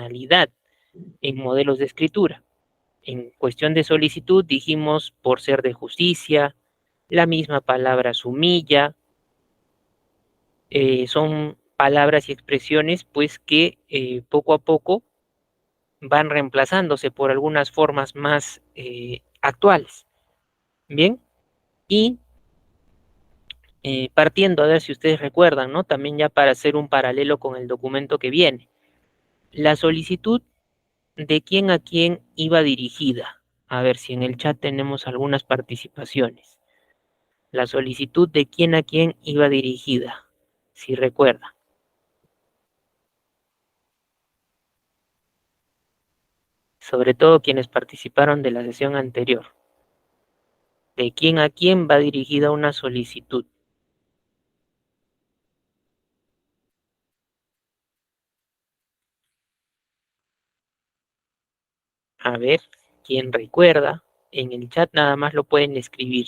intencionalidad en modelos de escritura. En cuestión de solicitud dijimos por ser de justicia, la misma palabra sumilla, son palabras y expresiones pues que poco a poco van reemplazándose por algunas formas más actuales. Bien, y partiendo, a ver si ustedes recuerdan, ¿no? También ya para hacer un paralelo con el documento que viene. La solicitud, ¿de quién a quién iba dirigida? A ver si en el chat tenemos algunas participaciones. La solicitud, ¿de quién a quién iba dirigida? Si recuerda. Sobre todo quienes participaron de la sesión anterior. ¿De quién a quién va dirigida una solicitud? A ver, ¿quién recuerda? En el chat nada más lo pueden escribir.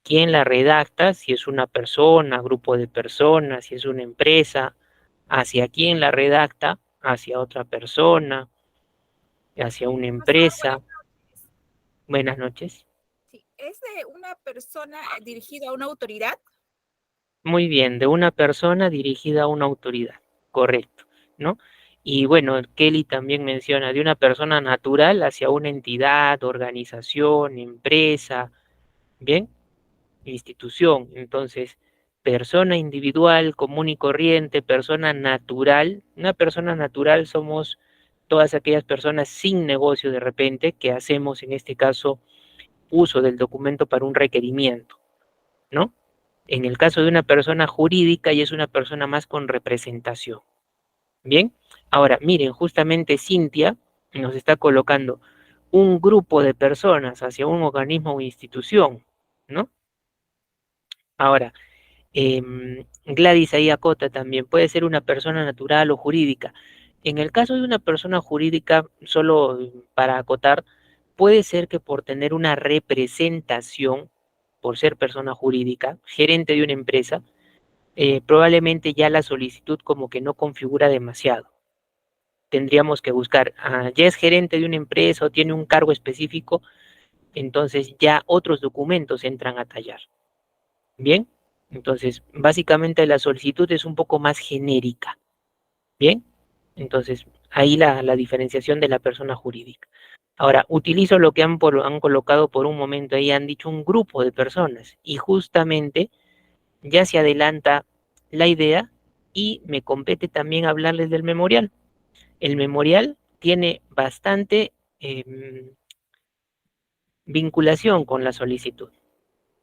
¿Quién la redacta? Si es una persona, grupo de personas, si es una empresa, hacia quién la redacta, hacia otra persona, hacia una Profesor, empresa. Buenas noches. sí, ¿es de una persona dirigida a una autoridad? Muy bien, de una persona dirigida a una autoridad, correcto, ¿no? Y bueno, Kelly también menciona de una persona natural hacia una entidad, organización, empresa, ¿bien? Institución. Entonces, persona individual, común y corriente, persona natural. Una persona natural somos todas aquellas personas sin negocio de repente que hacemos en este caso uso del documento para un requerimiento, ¿no? En el caso de una persona jurídica ya es una persona más con representación. Bien, ahora miren, justamente Cintia nos está colocando un grupo de personas hacia un organismo o institución, ¿no? Ahora, Gladys ahí acota también, puede ser una persona natural o jurídica. En el caso de una persona jurídica, solo para acotar, puede ser que por tener una representación, por ser persona jurídica, gerente de una empresa, probablemente ya la solicitud como que no configura demasiado. Tendríamos que buscar, ya es gerente de una empresa o tiene un cargo específico, entonces ya otros documentos entran a tallar. Bien, entonces básicamente la solicitud es un poco más genérica. Bien, entonces ahí la diferenciación de la persona jurídica. Ahora, utilizo lo que han colocado por un momento ahí, han dicho un grupo de personas y justamente ya se adelanta la idea y me compete también hablarles del memorial. El memorial tiene bastante vinculación con la solicitud,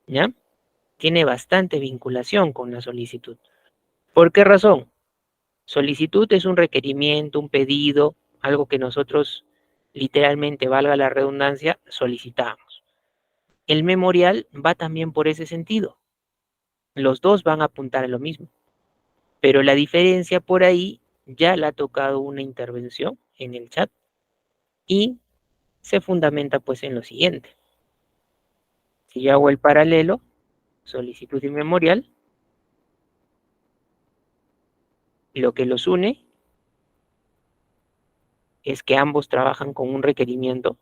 ¿ya? Tiene bastante vinculación con la solicitud. ¿Por qué razón? Solicitud es un requerimiento, un pedido, algo que nosotros literalmente, valga la redundancia, solicitamos. El memorial va también por ese sentido. Los dos van a apuntar a lo mismo. Pero la diferencia por ahí ya la ha tocado una intervención en el chat y se fundamenta pues en lo siguiente. Si yo hago el paralelo, solicitud y memorial, lo que los une es que ambos trabajan con un requerimiento,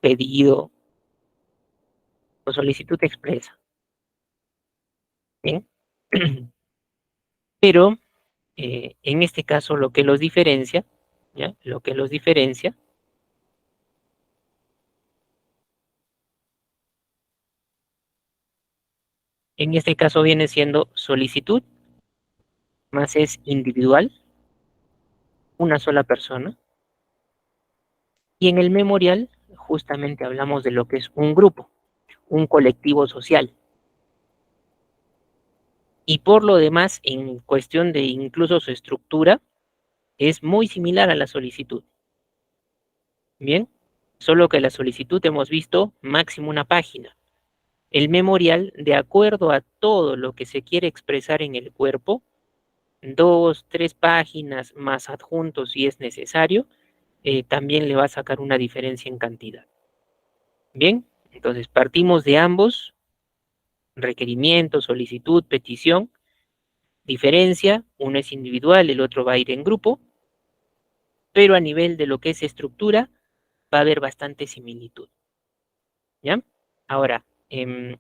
pedido o solicitud expresa. ¿Bien? Pero en este caso lo que los diferencia, ¿ya? Lo que los diferencia en este caso viene siendo solicitud, más es individual, una sola persona, y en el memorial justamente hablamos de lo que es un grupo, un colectivo social. Y por lo demás, en cuestión de incluso su estructura, es muy similar a la solicitud. Bien, solo que la solicitud hemos visto máximo una página. El memorial, de acuerdo a todo lo que se quiere expresar en el cuerpo, 2, 3 páginas más adjuntos si es necesario, también le va a sacar una diferencia en cantidad. Bien, entonces partimos de ambos, requerimiento, solicitud, petición, Diferencia, uno es individual, el otro va a ir en grupo, pero a nivel de lo que es estructura, va a haber bastante similitud, ¿ya? Ahora,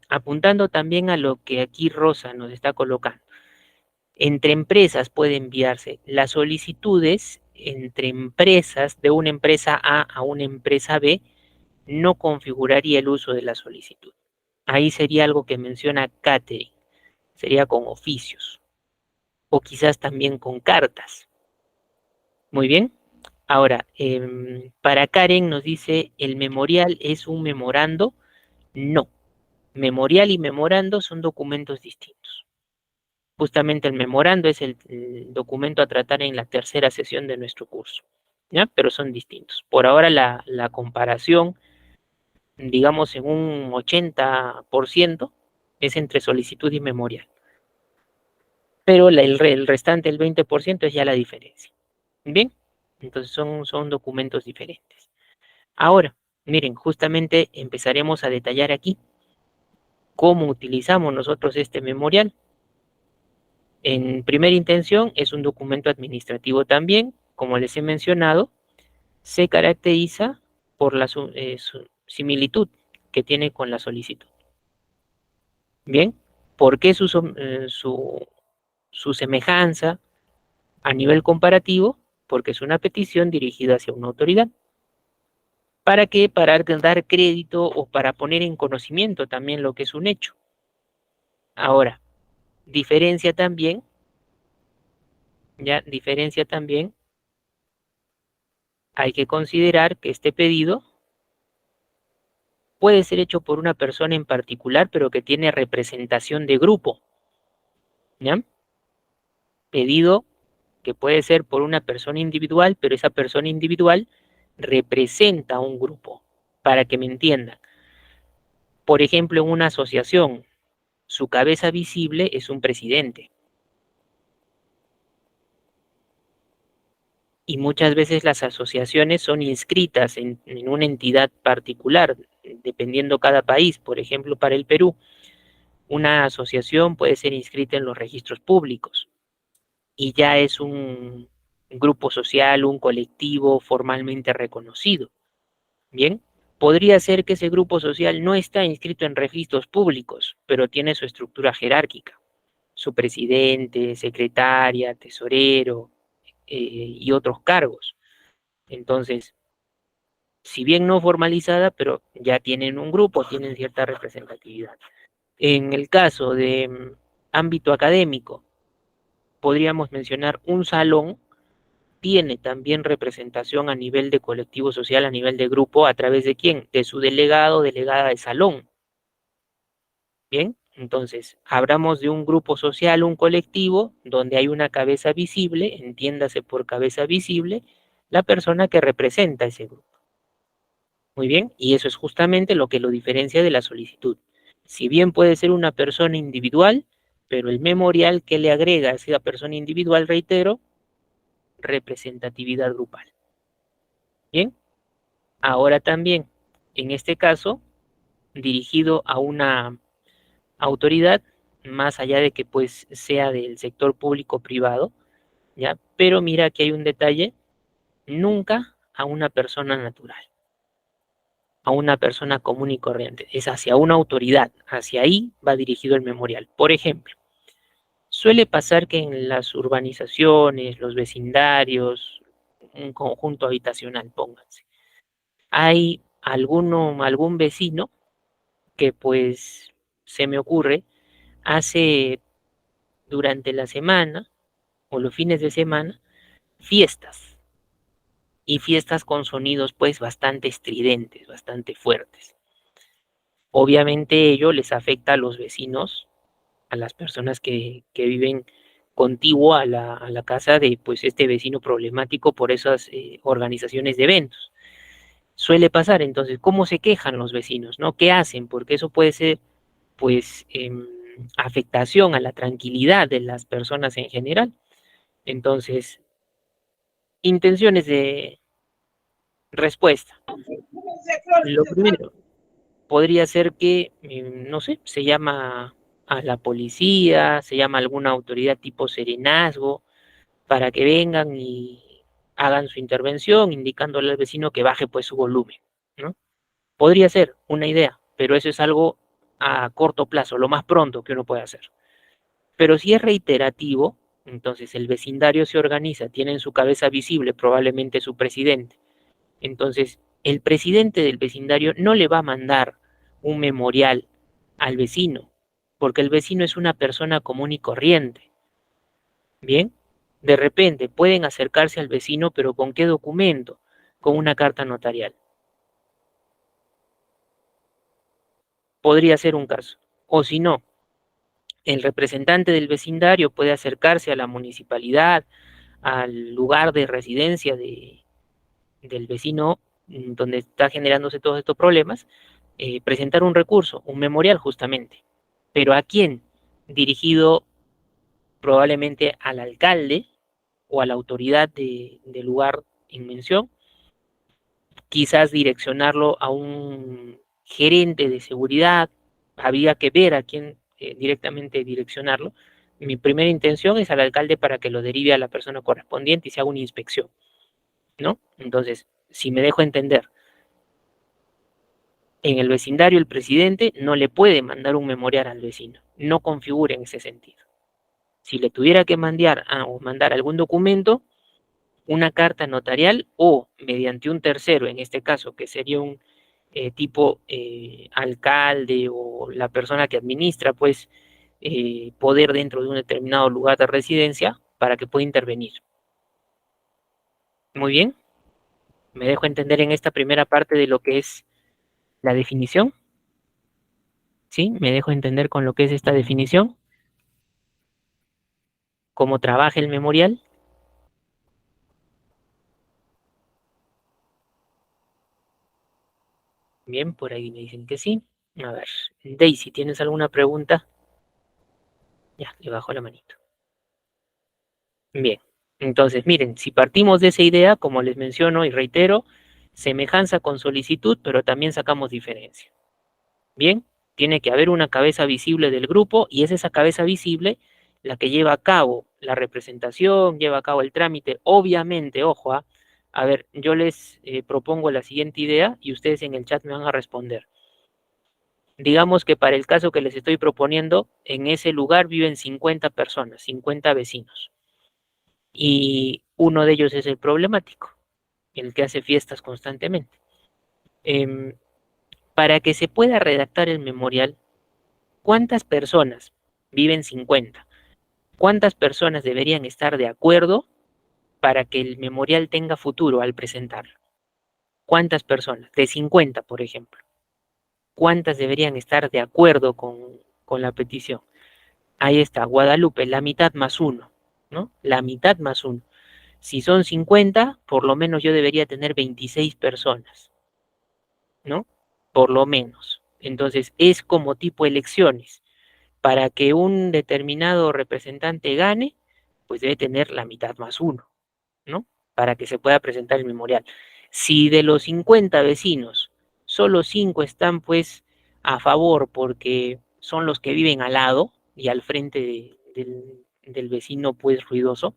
apuntando también a lo que aquí Rosa nos está colocando. Entre empresas puede enviarse las solicitudes entre empresas, de una empresa A una empresa B, no configuraría el uso de la solicitud. Ahí sería algo que menciona catering, sería con oficios, o quizás también con cartas. Muy bien. Ahora, para Karen nos dice, ¿el memorial es un memorando? No. Memorial y memorando son documentos distintos. Justamente el memorando es el documento a tratar en la tercera sesión de nuestro curso, ¿ya? Pero son distintos. Por ahora la comparación, digamos en un 80%, es entre solicitud y memorial. Pero el restante, el 20%, es ya la diferencia. Bien, entonces son documentos diferentes. Ahora, miren, justamente empezaremos a detallar aquí cómo utilizamos nosotros este memorial. En primera intención es un documento administrativo también, como les he mencionado, se caracteriza por la su similitud que tiene con la solicitud. Bien, ¿por qué su semejanza a nivel comparativo? Porque es una petición dirigida hacia una autoridad. ¿Para qué? Para dar crédito o para poner en conocimiento también lo que es un hecho. Ahora, diferencia también, hay que considerar que este pedido puede ser hecho por una persona en particular, pero que tiene representación de grupo, ¿ya? Pedido que puede ser por una persona individual, pero esa persona individual representa a un grupo, para que me entiendan. Por ejemplo, en una asociación, su cabeza visible es un presidente. Y muchas veces las asociaciones son inscritas en una entidad particular, dependiendo cada país. Por ejemplo, para el Perú, una asociación puede ser inscrita en los registros públicos y ya es un grupo social, un colectivo formalmente reconocido. Bien, podría ser que ese grupo social no está inscrito en registros públicos, pero tiene su estructura jerárquica, su presidente, secretaria, tesorero, y otros cargos. Entonces, si bien no formalizada, pero ya tienen un grupo, tienen cierta representatividad. En el caso de ámbito académico, podríamos mencionar un salón, tiene también representación a nivel de colectivo social, a nivel de grupo, ¿a través de quién? De su delegado o delegada de salón. Bien, entonces, hablamos de un grupo social, un colectivo, donde hay una cabeza visible, entiéndase por cabeza visible, la persona que representa ese grupo. Muy bien, y eso es justamente lo que lo diferencia de la solicitud. Si bien puede ser una persona individual, pero el memorial que le agrega a esa persona individual, reitero, representatividad grupal. Bien, ahora también, en este caso, dirigido a una autoridad, más allá de que pues sea del sector público o privado, ¿ya? Pero mira que hay un detalle, nunca a una persona natural, a una persona común y corriente, es hacia una autoridad, hacia ahí va dirigido el memorial. Por ejemplo, suele pasar que en las urbanizaciones, los vecindarios, un conjunto habitacional, pónganse, hay algún vecino que pues se me ocurre, hace durante la semana o los fines de semana fiestas, y fiestas con sonidos pues bastante estridentes, bastante fuertes. Obviamente ello les afecta a los vecinos, a las personas que viven contiguo a la casa de pues este vecino problemático por esas organizaciones de eventos. Suele pasar, entonces, ¿cómo se quejan los vecinos? ¿No? ¿Qué hacen? Porque eso puede ser pues afectación a la tranquilidad de las personas en general. Entonces, intenciones de respuesta. Lo primero podría ser que, no sé, se llama a la policía, se llama a alguna autoridad tipo serenazgo para que vengan y hagan su intervención, indicándole al vecino que baje pues su volumen, ¿no? Podría ser una idea, pero eso es algo a corto plazo, lo más pronto que uno puede hacer. Pero si es reiterativo, entonces el vecindario se organiza, tiene en su cabeza visible probablemente su presidente. Entonces, el presidente del vecindario no le va a mandar un memorial al vecino, porque el vecino es una persona común y corriente. Bien, de repente pueden acercarse al vecino, pero ¿con qué documento? Con una carta notarial. Podría ser un caso. O si no, el representante del vecindario puede acercarse a la municipalidad, al lugar de residencia del vecino donde está generándose todos estos problemas, presentar un recurso, un memorial justamente. Pero ¿a quién? Dirigido probablemente al alcalde o a la autoridad del lugar en mención, quizás direccionarlo a un gerente de seguridad, había que ver a quién directamente direccionarlo. Mi primera intención es al alcalde para que lo derive a la persona correspondiente y se haga una inspección, ¿no? Entonces, si me dejo entender, en el vecindario el presidente no le puede mandar un memorial al vecino, no configura en ese sentido. Si le tuviera que mandar algún documento, una carta notarial o mediante un tercero, en este caso, que sería un tipo alcalde o la persona que administra, pues, poder dentro de un determinado lugar de residencia para que pueda intervenir. Muy bien, me dejo entender en esta primera parte de lo que es la definición. ¿Sí? Me dejo entender con lo que es esta definición, cómo trabaja el memorial. Bien, por ahí me dicen que sí. A ver, Daisy, ¿tienes alguna pregunta? Ya, le bajo la manito. Bien, entonces miren, si partimos de esa idea, como les menciono y reitero, semejanza con solicitud, pero también sacamos diferencia. Bien, tiene que haber una cabeza visible del grupo y es esa cabeza visible la que lleva a cabo la representación, lleva a cabo el trámite. Obviamente, ojo, a ver, yo les propongo la siguiente idea y ustedes en el chat me van a responder. Digamos que para el caso que les estoy proponiendo, en ese lugar viven 50 personas, 50 vecinos, y uno de ellos es el problemático, el que hace fiestas constantemente. Em, para que se pueda redactar el memorial, ¿cuántas personas? Viven 50. ¿Cuántas personas deberían estar de acuerdo para que el memorial tenga futuro al presentarlo? ¿Cuántas personas? De 50, por ejemplo. ¿Cuántas deberían estar de acuerdo con la petición? Ahí está, Guadalupe, la mitad más uno, ¿no? La mitad más uno. Si son 50, por lo menos yo debería tener 26 personas, ¿no? Por lo menos. Entonces, es como tipo elecciones. Para que un determinado representante gane, pues debe tener la mitad más uno, ¿no? Para que se pueda presentar el memorial. Si de los 50 vecinos, solo 5 están pues a favor porque son los que viven al lado y al frente del vecino pues ruidoso,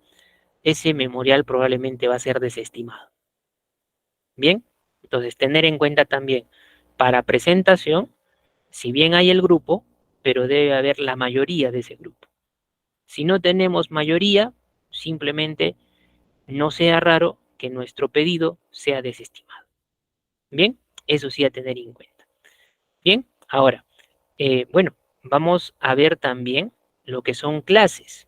ese memorial probablemente va a ser desestimado. Bien, entonces tener en cuenta también, para presentación, si bien hay el grupo, pero debe haber la mayoría de ese grupo. Si no tenemos mayoría, simplemente no sea raro que nuestro pedido sea desestimado. Bien, eso sí a tener en cuenta. Bien, ahora, bueno, vamos a ver también lo que son clases.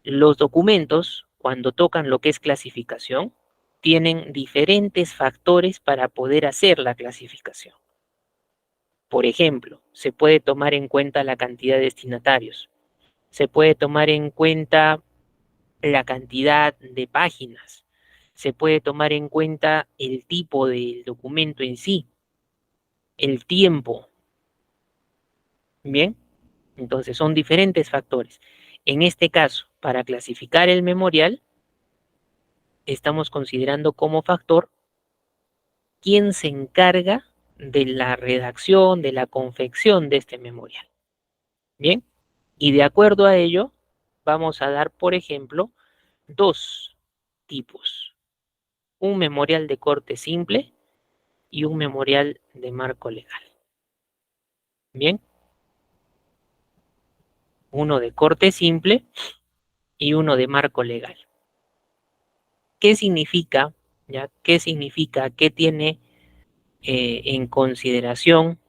Los documentos, cuando tocan lo que es clasificación, tienen diferentes factores para poder hacer la clasificación. Por ejemplo, se puede tomar en cuenta la cantidad de destinatarios, se puede tomar en cuenta la cantidad de páginas, se puede tomar en cuenta el tipo del documento en sí, el tiempo, ¿bien? Entonces son diferentes factores. En este caso, para clasificar el memorial, estamos considerando como factor quién se encarga de la redacción, de la confección de este memorial. Bien, y de acuerdo a ello, vamos a dar, por ejemplo, dos tipos. Un memorial de corte simple y un memorial de marco legal. Bien, uno de corte simple y uno de marco legal. ¿Qué significa? ¿Ya? ¿Qué significa? ¿Qué tiene en consideración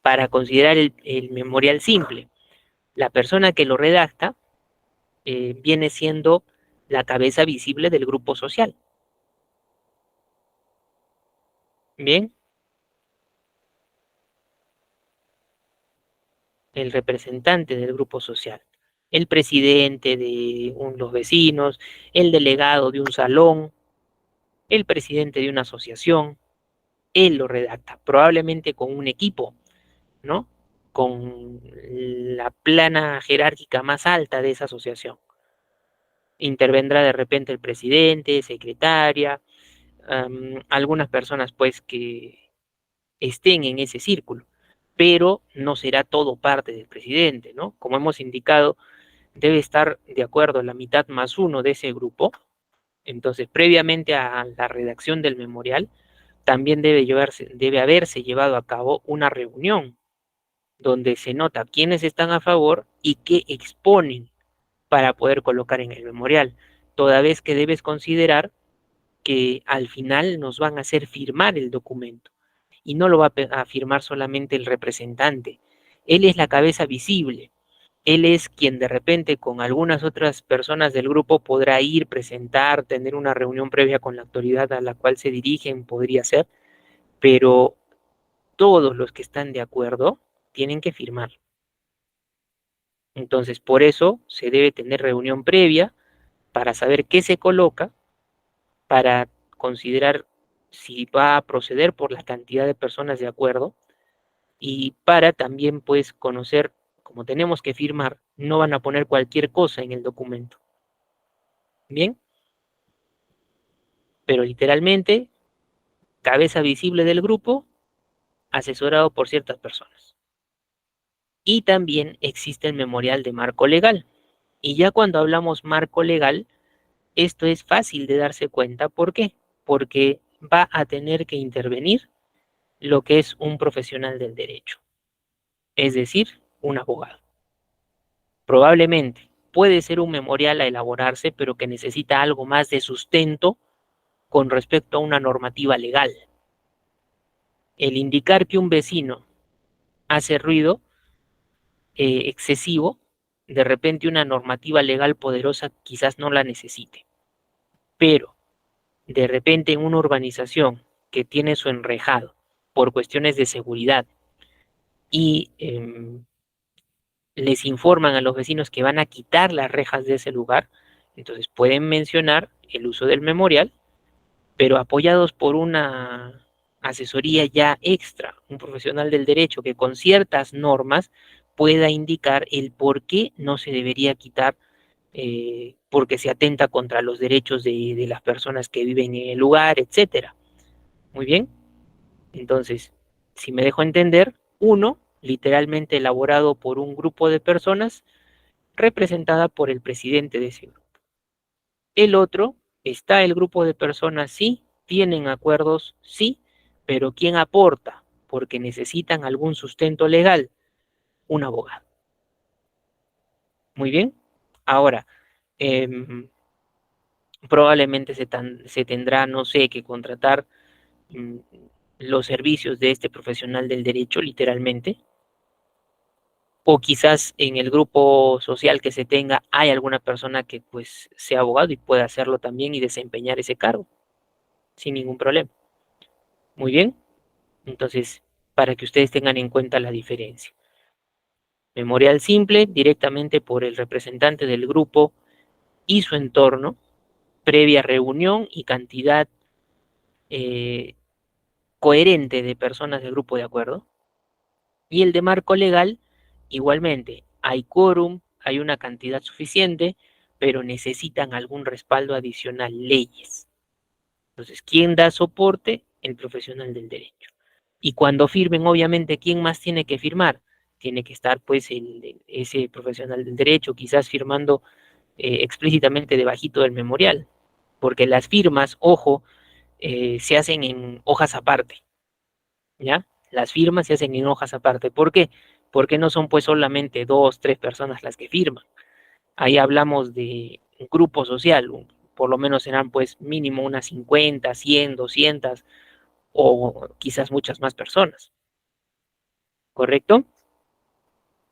para considerar el memorial simple? La persona que lo redacta viene siendo la cabeza visible del grupo social. Bien, el representante del grupo social, el presidente de los vecinos, el delegado de un salón, el presidente de una asociación, él lo redacta, probablemente con un equipo, ¿no? Con la plana jerárquica más alta de esa asociación. Intervendrá de repente el presidente, secretaria, algunas personas pues que estén en ese círculo, pero no será todo parte del presidente, ¿no? Como hemos indicado, debe estar de acuerdo la mitad más uno de ese grupo. Entonces, previamente a la redacción del memorial, también debe haberse llevado a cabo una reunión donde se nota quiénes están a favor y qué exponen para poder colocar en el memorial, toda vez que debes considerar que al final nos van a hacer firmar el documento y no lo va a firmar solamente el representante. Él es la cabeza visible. Él es quien de repente con algunas otras personas del grupo podrá ir, presentar, tener una reunión previa con la autoridad a la cual se dirigen, podría ser, pero todos los que están de acuerdo tienen que firmar. Entonces, por eso se debe tener reunión previa para saber qué se coloca, para considerar si va a proceder por la cantidad de personas de acuerdo y para también pues conocer, como tenemos que firmar, no van a poner cualquier cosa en el documento. Bien, pero literalmente cabeza visible del grupo, asesorado por ciertas personas. Y también existe el memorial de marco legal. Y ya cuando hablamos marco legal, esto es fácil de darse cuenta. ¿Por qué? Porque va a tener que intervenir lo que es un profesional del derecho, es decir, un abogado. Probablemente puede ser un memorial a elaborarse, pero que necesita algo más de sustento con respecto a una normativa legal. El indicar que un vecino hace ruido excesivo, de repente una normativa legal poderosa quizás no la necesite, pero de repente en una urbanización que tiene su enrejado por cuestiones de seguridad y les informan a los vecinos que van a quitar las rejas de ese lugar, entonces pueden mencionar el uso del memorial, pero apoyados por una asesoría ya extra, un profesional del derecho que con ciertas normas pueda indicar el por qué no se debería quitar, porque se atenta contra los derechos de las personas que viven en el lugar, etcétera. Muy bien, entonces, si me dejo entender, uno, literalmente elaborado por un grupo de personas, representada por el presidente de ese grupo. El otro, está el grupo de personas, sí, tienen acuerdos, sí, pero ¿quién aporta? Porque necesitan algún sustento legal, un abogado. Muy bien. Ahora, eh, probablemente se tendrá, no sé, que contratar mm, los servicios de este profesional del derecho, literalmente, o quizás en el grupo social que se tenga hay alguna persona que pues sea abogado y pueda hacerlo también y desempeñar ese cargo sin ningún problema. Muy bien, entonces para que ustedes tengan en cuenta la diferencia. Memorial simple directamente por el representante del grupo y su entorno, previa reunión y cantidad eh, coherente de personas del grupo de acuerdo. Y el de marco legal, igualmente, hay quórum, hay una cantidad suficiente, pero necesitan algún respaldo adicional, leyes. Entonces, ¿quién da soporte? el profesional del derecho. Y cuando firmen, obviamente, ¿quién más tiene que firmar? Tiene que estar pues ese profesional del derecho, quizás firmando explícitamente debajito del memorial, porque las firmas, ojo, se hacen en hojas aparte, ¿ya? Las firmas se hacen en hojas aparte. ¿Por qué? Porque no son pues solamente dos, tres personas las que firman. Ahí hablamos de un grupo social, por lo menos serán pues mínimo unas 50, 100, 200 o quizás muchas más personas, ¿correcto?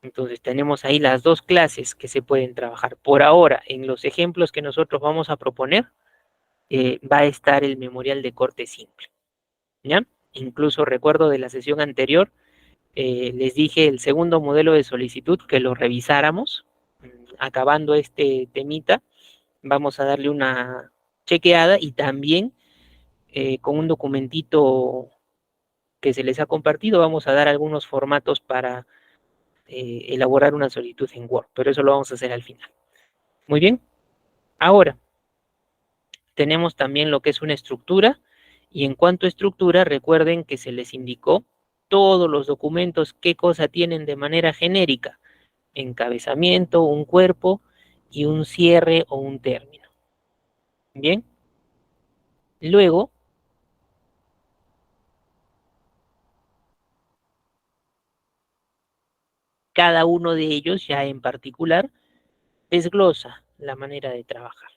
Entonces tenemos ahí las dos clases que se pueden trabajar. Por ahora, en los ejemplos que nosotros vamos a proponer, va a estar el memorial de corte simple, ¿ya? Incluso recuerdo de la sesión anterior, les dije el segundo modelo de solicitud que lo revisáramos. Acabando este temita, vamos a darle una chequeada y también con un documentito que se les ha compartido vamos a dar algunos formatos para elaborar una solicitud en Word, pero eso lo vamos a hacer al final. Muy bien, ahora tenemos también lo que es una estructura, y en cuanto a estructura, recuerden que se les indicó todos los documentos, qué cosa tienen de manera genérica: encabezamiento, un cuerpo y un cierre o un término. Bien, luego cada uno de ellos ya en particular desglosa la manera de trabajar.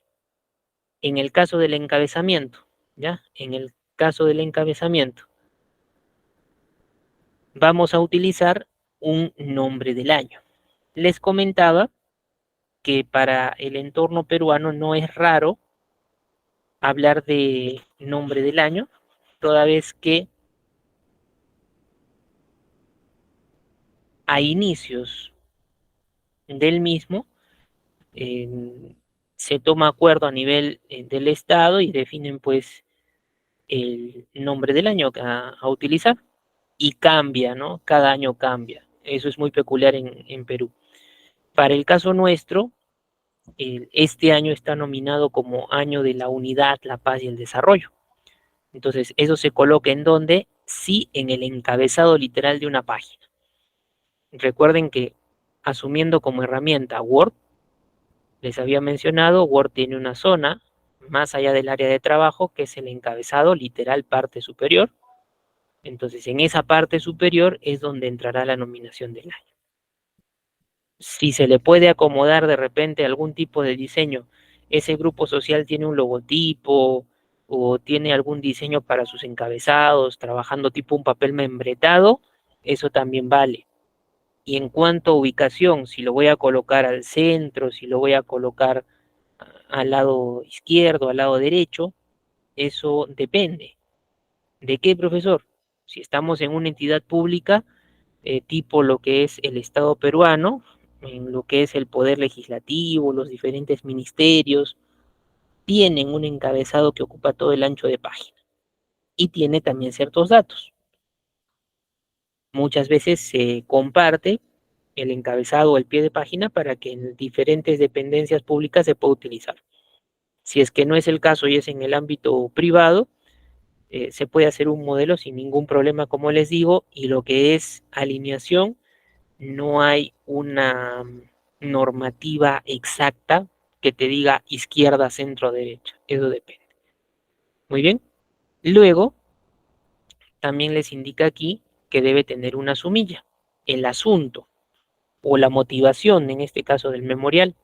En el caso del encabezamiento, ¿ya? En el caso del encabezamiento, vamos a utilizar un nombre del año. Les comentaba que para el entorno peruano no es raro hablar de nombre del año, toda vez que a inicios del mismo eh, se toma acuerdo a nivel del Estado y definen pues el nombre del año a utilizar, y cambia, ¿no? Cada año cambia. Eso es muy peculiar en Perú. Para el caso nuestro, este año está nominado como Año de la Unidad, la Paz y el Desarrollo. Entonces, eso se coloca en donde, sí, en el encabezado literal de una página. Recuerden que asumiendo como herramienta Word, les había mencionado, Word tiene una zona más allá del área de trabajo que es el encabezado literal parte superior. Entonces, en esa parte superior es donde entrará la nominación del año. Si se le puede acomodar de repente algún tipo de diseño, ese grupo social tiene un logotipo o tiene algún diseño para sus encabezados, trabajando tipo un papel membretado, eso también vale. Y en cuanto a ubicación, si lo voy a colocar al centro, si lo voy a colocar al lado izquierdo, al lado derecho, eso depende. ¿De qué, profesor? Si estamos en una entidad pública, tipo lo que es el Estado peruano, en lo que es el poder legislativo, los diferentes ministerios, tienen un encabezado que ocupa todo el ancho de página y tiene también ciertos datos. Muchas veces se comparte el encabezado o el pie de página para que en diferentes dependencias públicas se pueda utilizar. Si es que no es el caso y es en el ámbito privado, se puede hacer un modelo sin ningún problema, como les digo, y lo que es alineación, no hay una normativa exacta que te diga izquierda, centro, derecha. Eso depende. Muy bien. Luego, también les indica aquí que debe tener una sumilla. El asunto o la motivación, en este caso del memorial,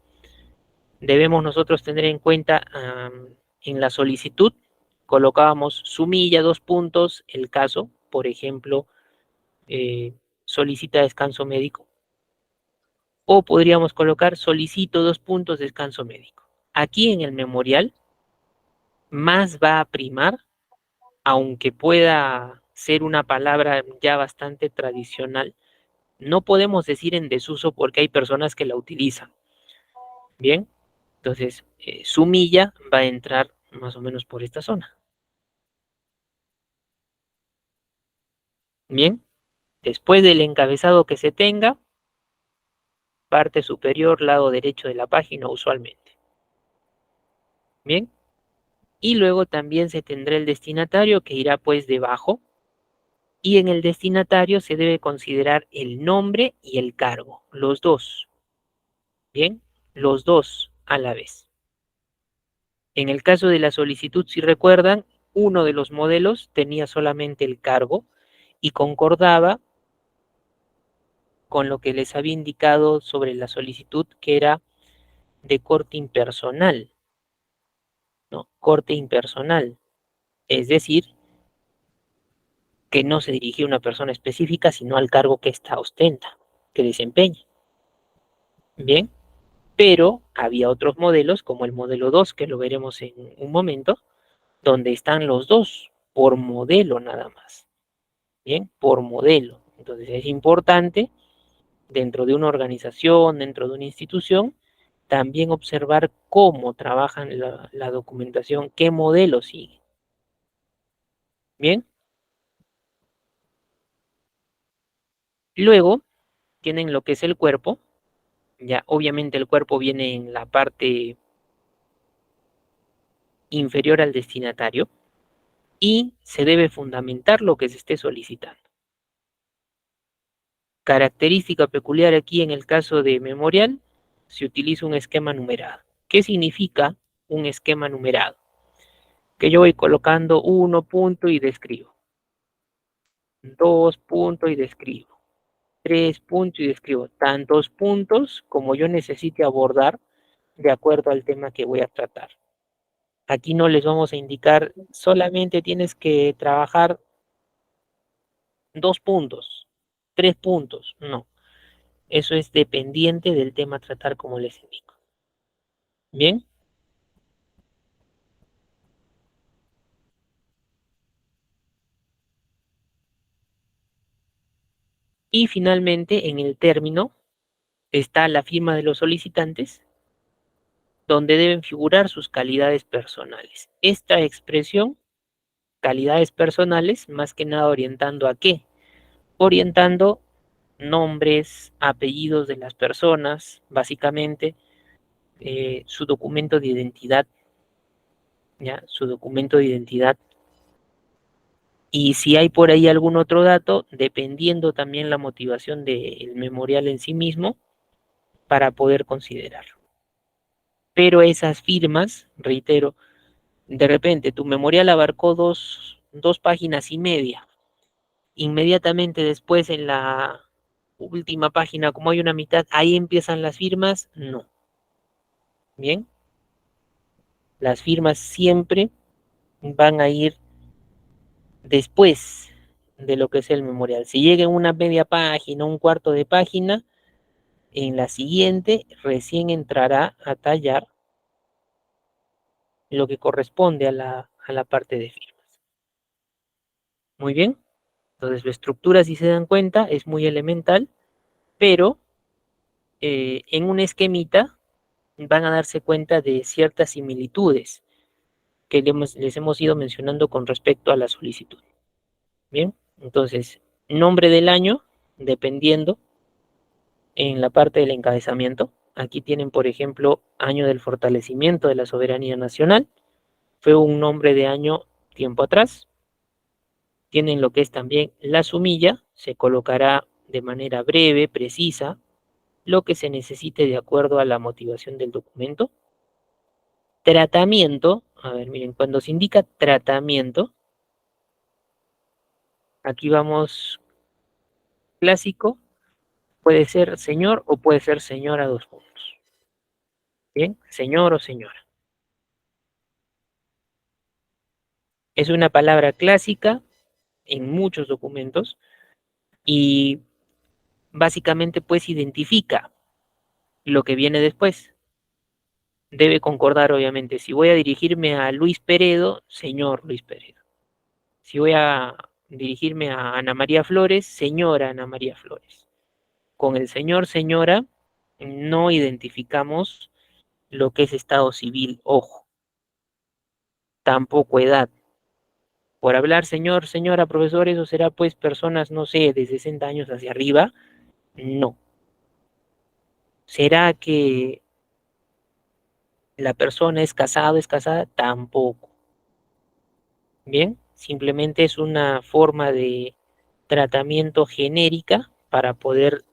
debemos nosotros tener en cuenta en la solicitud, colocábamos sumilla, dos puntos, el caso, por ejemplo, solicita descanso médico. O podríamos colocar solicito dos puntos descanso médico. Aquí en el memorial más va a primar, aunque pueda ser una palabra ya bastante tradicional, no podemos decir en desuso porque hay personas que la utilizan. Bien, entonces sumilla va a entrar más o menos por esta zona. Bien, después del encabezado que se tenga, parte superior, lado derecho de la página usualmente. Bien, Y luego también se tendrá el destinatario que irá pues debajo. Y en el destinatario se debe considerar el nombre y el cargo, los dos. Bien, los dos a la vez. En el caso de la solicitud, si recuerdan, uno de los modelos tenía solamente el cargo y concordaba con lo que les había indicado sobre la solicitud, que era de corte impersonal, ¿no? Corte impersonal, es decir, que no se dirigía a una persona específica, sino al cargo que ésta ostenta, que desempeña. Bien, pero había otros modelos, como el modelo 2, que lo veremos en un momento, donde están los dos, por modelo nada más. Bien, por modelo. Entonces es importante, dentro de una organización, dentro de una institución, también observar cómo trabajan la documentación, qué modelo sigue. Bien, luego tienen lo que es el cuerpo. Ya, obviamente el cuerpo viene en la parte inferior al destinatario y se debe fundamentar lo que se esté solicitando. Característica peculiar aquí en el caso de memorial, se utiliza un esquema numerado. ¿Qué significa un esquema numerado? Que yo voy colocando 1 punto y describo, 2 puntos y describo, 3 puntos y describo tantos puntos como yo necesite abordar de acuerdo al tema que voy a tratar. Aquí no les vamos a indicar solamente tienes que trabajar 2 puntos, 3 puntos, no. Eso es dependiente del tema a tratar, como les indico. Bien, y finalmente en el término está la firma de los solicitantes, donde deben figurar sus calidades personales. Esta expresión, calidades personales, más que nada orientando a qué, orientando nombres, apellidos de las personas, básicamente su documento de identidad, ¿ya? Su documento de identidad. Y si hay por ahí algún otro dato, dependiendo también la motivación del memorial en sí mismo, para poder considerarlo. Pero esas firmas, reitero, de repente tu memorial abarcó dos páginas y media. Inmediatamente después en la última página, como hay una mitad, ahí empiezan las firmas. No. Bien, las firmas siempre van a ir después de lo que es el memorial. Si llega en una media página, un cuarto de página, en la siguiente recién entrará a tallar lo que corresponde a la parte de firmas. Muy bien, entonces la estructura, si se dan cuenta, es muy elemental, pero en un esquemita van a darse cuenta de ciertas similitudes que les hemos ido mencionando con respecto a la solicitud. Bien, entonces, nombre del año, dependiendo en la parte del encabezamiento. Aquí tienen, por ejemplo, año del fortalecimiento de la soberanía nacional. Fue un nombre de año tiempo atrás. Tienen lo que es también la sumilla, se colocará de manera breve, precisa, lo que se necesite de acuerdo a la motivación del documento. Tratamiento, a ver, miren, cuando se indica tratamiento, aquí vamos clásico, puede ser señor o puede ser señora 2 puntos. Bien, señor o señora. Es una palabra clásica en muchos documentos y básicamente pues identifica lo que viene después. Debe concordar, obviamente. Si voy a dirigirme a Luis Peredo, señor Luis Peredo. Si voy a dirigirme a Ana María Flores, señora Ana María Flores. Con el señor, señora, no identificamos lo que es estado civil, ojo, tampoco edad. Por hablar señor, señora, profesor, eso será pues personas, no sé, de 60 años hacia arriba, no. ¿Será que la persona es casado, es casada? Tampoco. Bien, simplemente es una forma de tratamiento genérica para poder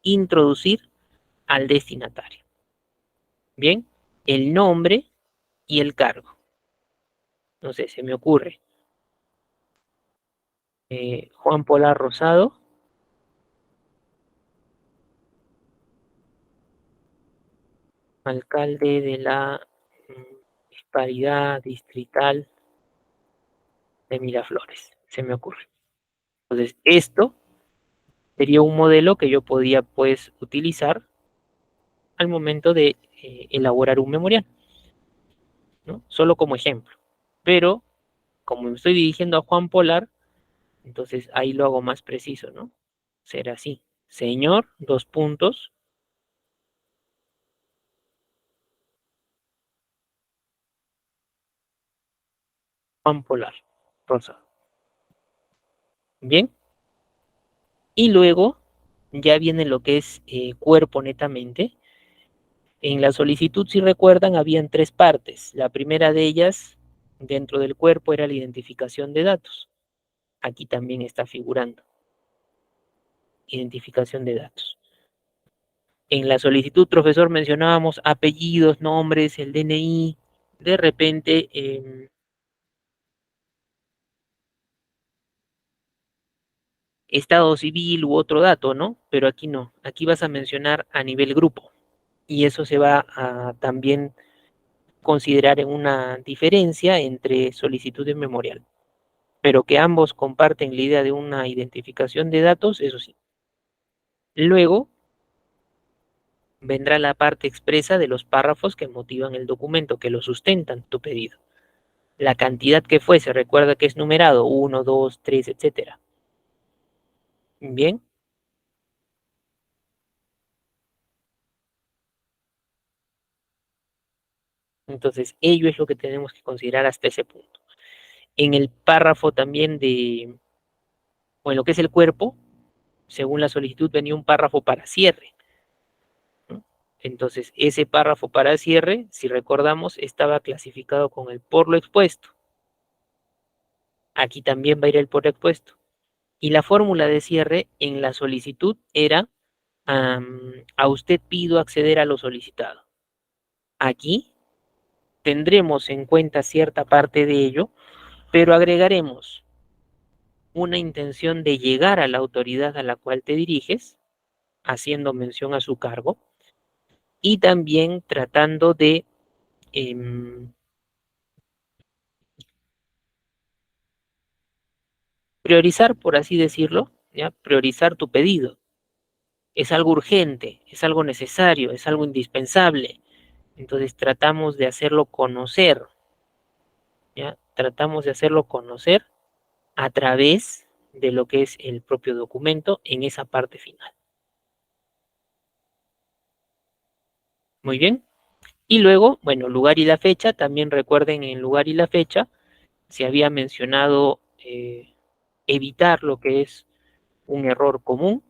introducir al destinatario. Bien, el nombre y el cargo. No sé, se me ocurre. Juan Polar Rosado, alcalde de la disparidad distrital de Miraflores, se me ocurre. Entonces, esto sería un modelo que yo podía pues utilizar al momento de elaborar un memorial, ¿no? Solo como ejemplo. Pero como me estoy dirigiendo a Juan Polar, entonces ahí lo hago más preciso, ¿no? Será así. Señor, dos puntos, Juan Polar, Rosado. Bien. Y luego ya viene lo que es cuerpo netamente. En la solicitud, si recuerdan, habían tres partes. La primera de ellas, dentro del cuerpo, era la identificación de datos. Aquí también está figurando identificación de datos. En la solicitud, profesor, mencionábamos apellidos, nombres, el DNI. De repente, estado civil u otro dato, ¿no? Pero aquí no. Aquí vas a mencionar a nivel grupo. Y eso se va a también considerar en una diferencia entre solicitud y memorial. Pero que ambos comparten la idea de una identificación de datos, eso sí. Luego vendrá la parte expresa de los párrafos que motivan el documento, que lo sustentan tu pedido. La cantidad que fuese, recuerda que es numerado, 1, 2, 3, etcétera. Bien, entonces ello es lo que tenemos que considerar hasta ese punto. En el párrafo también de, o en lo que es el cuerpo, según la solicitud venía un párrafo para cierre, ¿no? Entonces, ese párrafo para cierre, si recordamos, estaba clasificado con el por lo expuesto. Aquí también va a ir el por lo expuesto. Y la fórmula de cierre en la solicitud era a usted pido acceder a lo solicitado. Aquí tendremos en cuenta cierta parte de ello, pero agregaremos una intención de llegar a la autoridad a la cual te diriges, haciendo mención a su cargo, y también tratando de priorizar, por así decirlo, ¿ya? Priorizar tu pedido. Es algo urgente, es algo necesario, es algo indispensable. Entonces tratamos de hacerlo conocer, ¿ya? Tratamos de hacerlo conocer a través de lo que es el propio documento en esa parte final. Muy bien. Y luego, bueno, lugar y la fecha, también recuerden en lugar y la fecha, se había mencionado evitar lo que es un error común.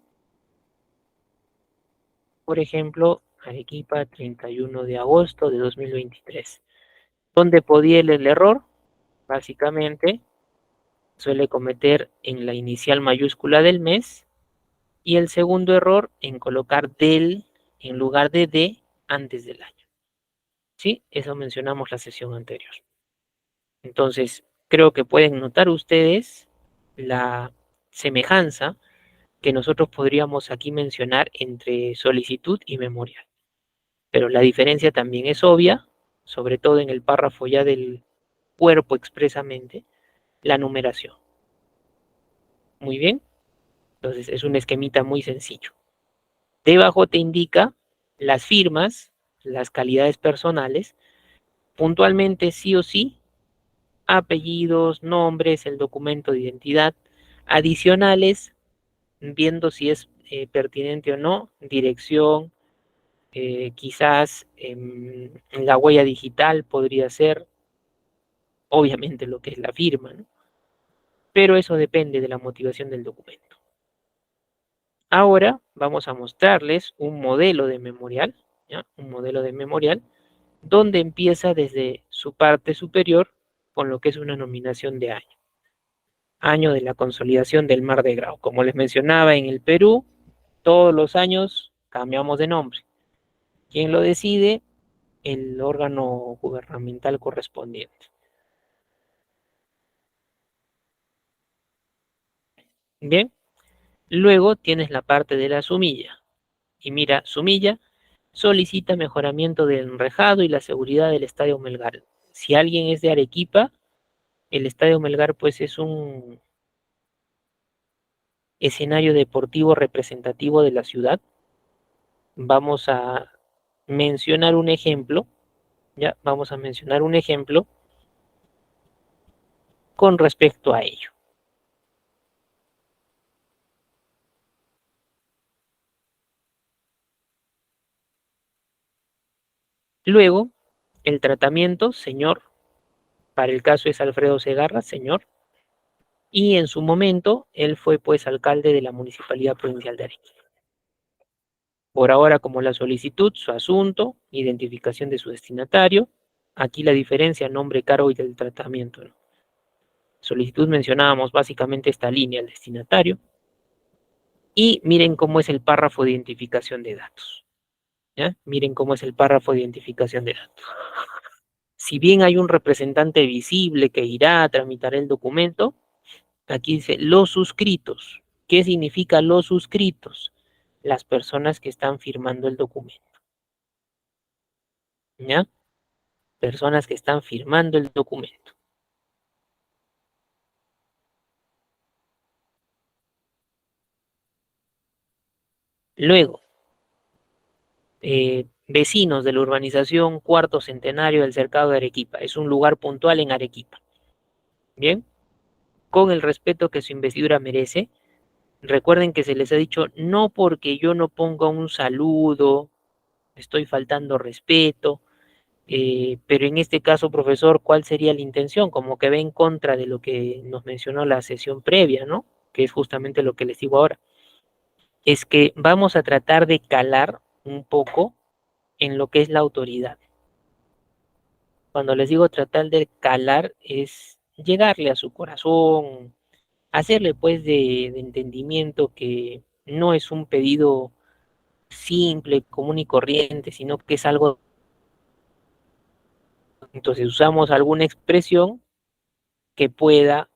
Por ejemplo, Arequipa, 31 de agosto de 2023. ¿Dónde podía el error? Básicamente, suele cometer en la inicial mayúscula del mes y el segundo error en colocar del en lugar de antes del año. ¿Sí? Eso mencionamos la sesión anterior. Entonces, creo que pueden notar ustedes la semejanza que nosotros podríamos aquí mencionar entre solicitud y memorial. Pero la diferencia también es obvia, sobre todo en el párrafo ya del cuerpo expresamente, la numeración. Muy bien, entonces es un esquemita muy sencillo. Debajo te indica las firmas, las calidades personales, puntualmente sí o sí, apellidos, nombres, el documento de identidad, adicionales, viendo si es pertinente o no, dirección, quizás la huella digital podría ser, obviamente lo que es la firma, ¿no? Pero eso depende de la motivación del documento. Ahora vamos a mostrarles un modelo de memorial, ¿ya? Un modelo de memorial donde empieza desde su parte superior con lo que es una nominación de año. Año de la consolidación del Mar de Grau. Como les mencionaba, en el Perú, todos los años cambiamos de nombre. ¿Quién lo decide? El órgano gubernamental correspondiente. Bien, luego tienes la parte de la sumilla. Y mira, sumilla solicita mejoramiento del enrejado y la seguridad del Estadio Melgar. Si alguien es de Arequipa, el Estadio Melgar pues es un escenario deportivo representativo de la ciudad. Vamos a mencionar un ejemplo, ya vamos a mencionar un ejemplo con respecto a ello. Luego, el tratamiento, señor, para el caso es Alfredo Segarra, señor, y en su momento él fue pues alcalde de la Municipalidad Provincial de Arequipa. Por ahora, como la solicitud, su asunto, identificación de su destinatario, aquí la diferencia, nombre, cargo y del tratamiento, ¿no? Solicitud mencionábamos básicamente esta línea, el destinatario, y miren cómo es el párrafo de identificación de datos. ¿Ya? Miren cómo es el párrafo de identificación de datos. Si bien hay un representante visible que irá a tramitar el documento, aquí dice los suscritos. ¿Qué significa los suscritos? Las personas que están firmando el documento. ¿Ya? Personas que están firmando el documento. Luego, vecinos de la urbanización Cuarto Centenario del Cercado de Arequipa. Es un lugar puntual en Arequipa. Bien, con el respeto que su investidura merece. Recuerden que se les ha dicho, no porque yo no ponga un saludo, estoy faltando respeto, pero en este caso, profesor, ¿cuál sería la intención? Como que va en contra de lo que nos mencionó la sesión previa, ¿no? Que es justamente lo que les digo ahora. Es que vamos a tratar de calar un poco en lo que es la autoridad. Cuando les digo tratar de calar es llegarle a su corazón, hacerle pues de entendimiento que no es un pedido simple, común y corriente, sino que es algo, entonces usamos alguna expresión que pueda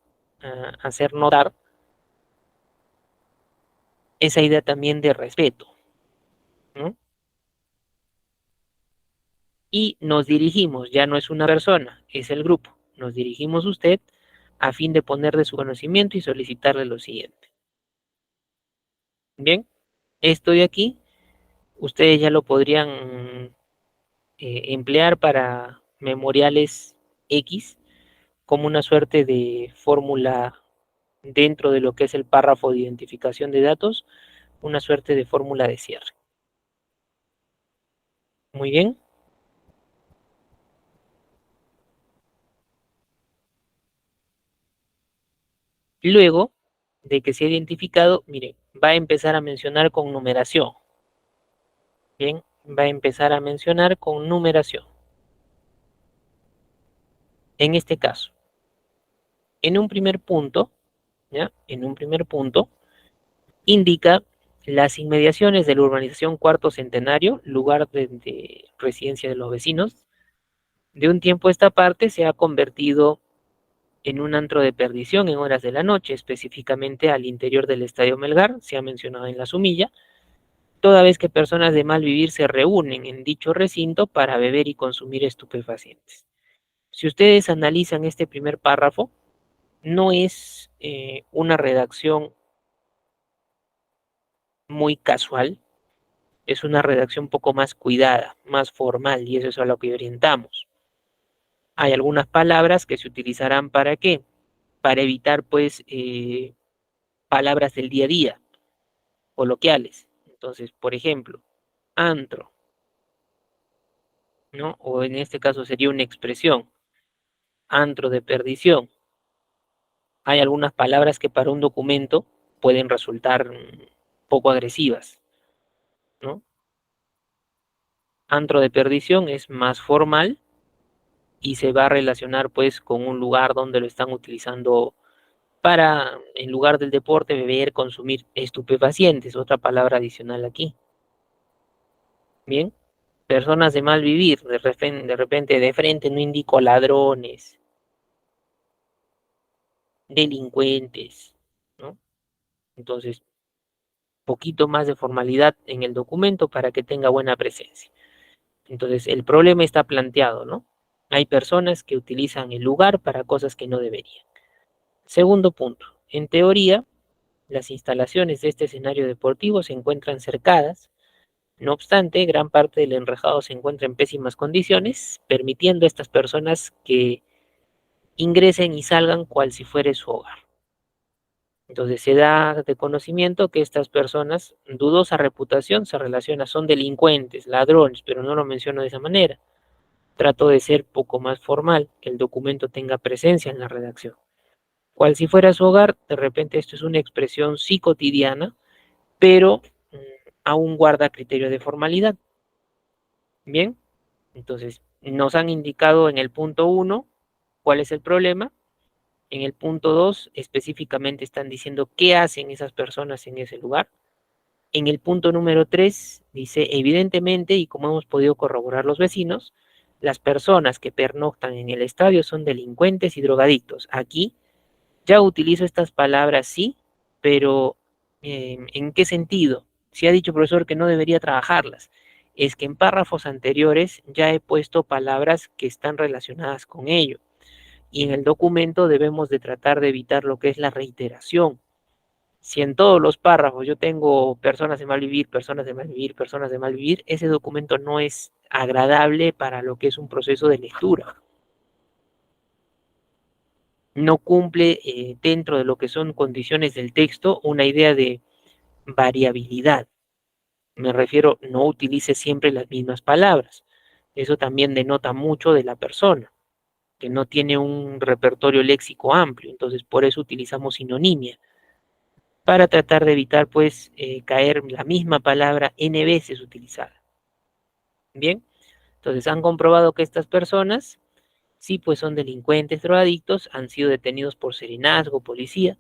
hacer notar esa idea también de respeto, ¿no? Y nos dirigimos, ya no es una persona, es el grupo, nos dirigimos a usted a fin de poner de su conocimiento y solicitarle lo siguiente. Bien, esto de aquí, ustedes ya lo podrían emplear para memoriales X como una suerte de fórmula dentro de lo que es el párrafo de identificación de datos, una suerte de fórmula de cierre. Muy bien. Luego de que se ha identificado, mire, va a empezar a mencionar con numeración. Bien, va a empezar a mencionar con numeración. En este caso, en un primer punto, ¿ya? En un primer punto, indica las inmediaciones de la urbanización Cuarto Centenario, lugar de residencia de los vecinos. De un tiempo a esta parte se ha convertido en un antro de perdición en horas de la noche, específicamente al interior del Estadio Melgar, se ha mencionado en la sumilla, toda vez que personas de mal vivir se reúnen en dicho recinto para beber y consumir estupefacientes. Si ustedes analizan este primer párrafo, no es una redacción muy casual, es una redacción un poco más cuidada, más formal, y eso es a lo que orientamos. Hay algunas palabras que se utilizarán para qué, para evitar pues palabras del día a día, coloquiales. Entonces, por ejemplo, antro, ¿no? O en este caso sería una expresión, antro de perdición. Hay algunas palabras que para un documento pueden resultar poco agresivas, ¿no? Antro de perdición es más formal y se va a relacionar pues con un lugar donde lo están utilizando para, en lugar del deporte, beber, consumir estupefacientes, otra palabra adicional aquí. Bien, personas de mal vivir, de repente de frente no indico ladrones, delincuentes, ¿no? Entonces, poquito más de formalidad en el documento para que tenga buena presencia. Entonces, el problema está planteado, ¿no? Hay personas que utilizan el lugar para cosas que no deberían. Segundo punto, en teoría, las instalaciones de este escenario deportivo se encuentran cercadas. No obstante, gran parte del enrejado se encuentra en pésimas condiciones, permitiendo a estas personas que ingresen y salgan cual si fuera su hogar. Entonces se da de conocimiento que estas personas, dudosa reputación, se relaciona, son delincuentes, ladrones, pero no lo menciono de esa manera. Trato de ser poco más formal, que el documento tenga presencia en la redacción. Cual si fuera su hogar, de repente esto es una expresión sí cotidiana, pero aún guarda criterio de formalidad. Bien, entonces nos han indicado en el punto 1 cuál es el problema. En el punto 2 específicamente están diciendo qué hacen esas personas en ese lugar. En el punto número 3 dice, evidentemente, y como hemos podido corroborar los vecinos, las personas que pernoctan en el estadio son delincuentes y drogadictos. Aquí ya utilizo estas palabras, sí, pero ¿en qué sentido? Si ha dicho el profesor que no debería trabajarlas, es que en párrafos anteriores ya he puesto palabras que están relacionadas con ello. Y en el documento debemos de tratar de evitar lo que es la reiteración. Si en todos los párrafos yo tengo personas de mal vivir, personas de mal vivir, personas de mal vivir, ese documento no es agradable para lo que es un proceso de lectura. No cumple dentro de lo que son condiciones del texto una idea de variabilidad. Me refiero, no utilice siempre las mismas palabras. Eso también denota mucho de la persona, que no tiene un repertorio léxico amplio. Entonces, por eso utilizamos sinonimia, para tratar de evitar, pues, caer la misma palabra n veces utilizada. Bien, entonces han comprobado que estas personas, sí, pues son delincuentes, drogadictos, han sido detenidos por serenazgo, policía,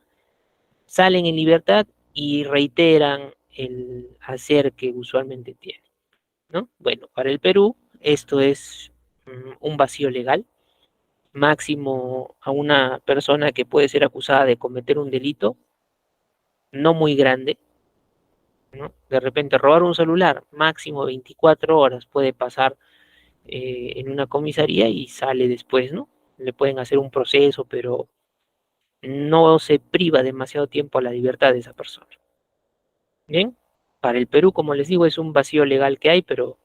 salen en libertad y reiteran el hacer que usualmente tienen, ¿no? Bueno, para el Perú esto es un vacío legal, máximo a una persona que puede ser acusada de cometer un delito no muy grande, ¿no? De repente robar un celular, máximo 24 horas puede pasar en una comisaría y sale después, ¿no? Le pueden hacer un proceso, pero no se priva demasiado tiempo a la libertad de esa persona. Bien, para el Perú, como les digo, es un vacío legal que hay, pero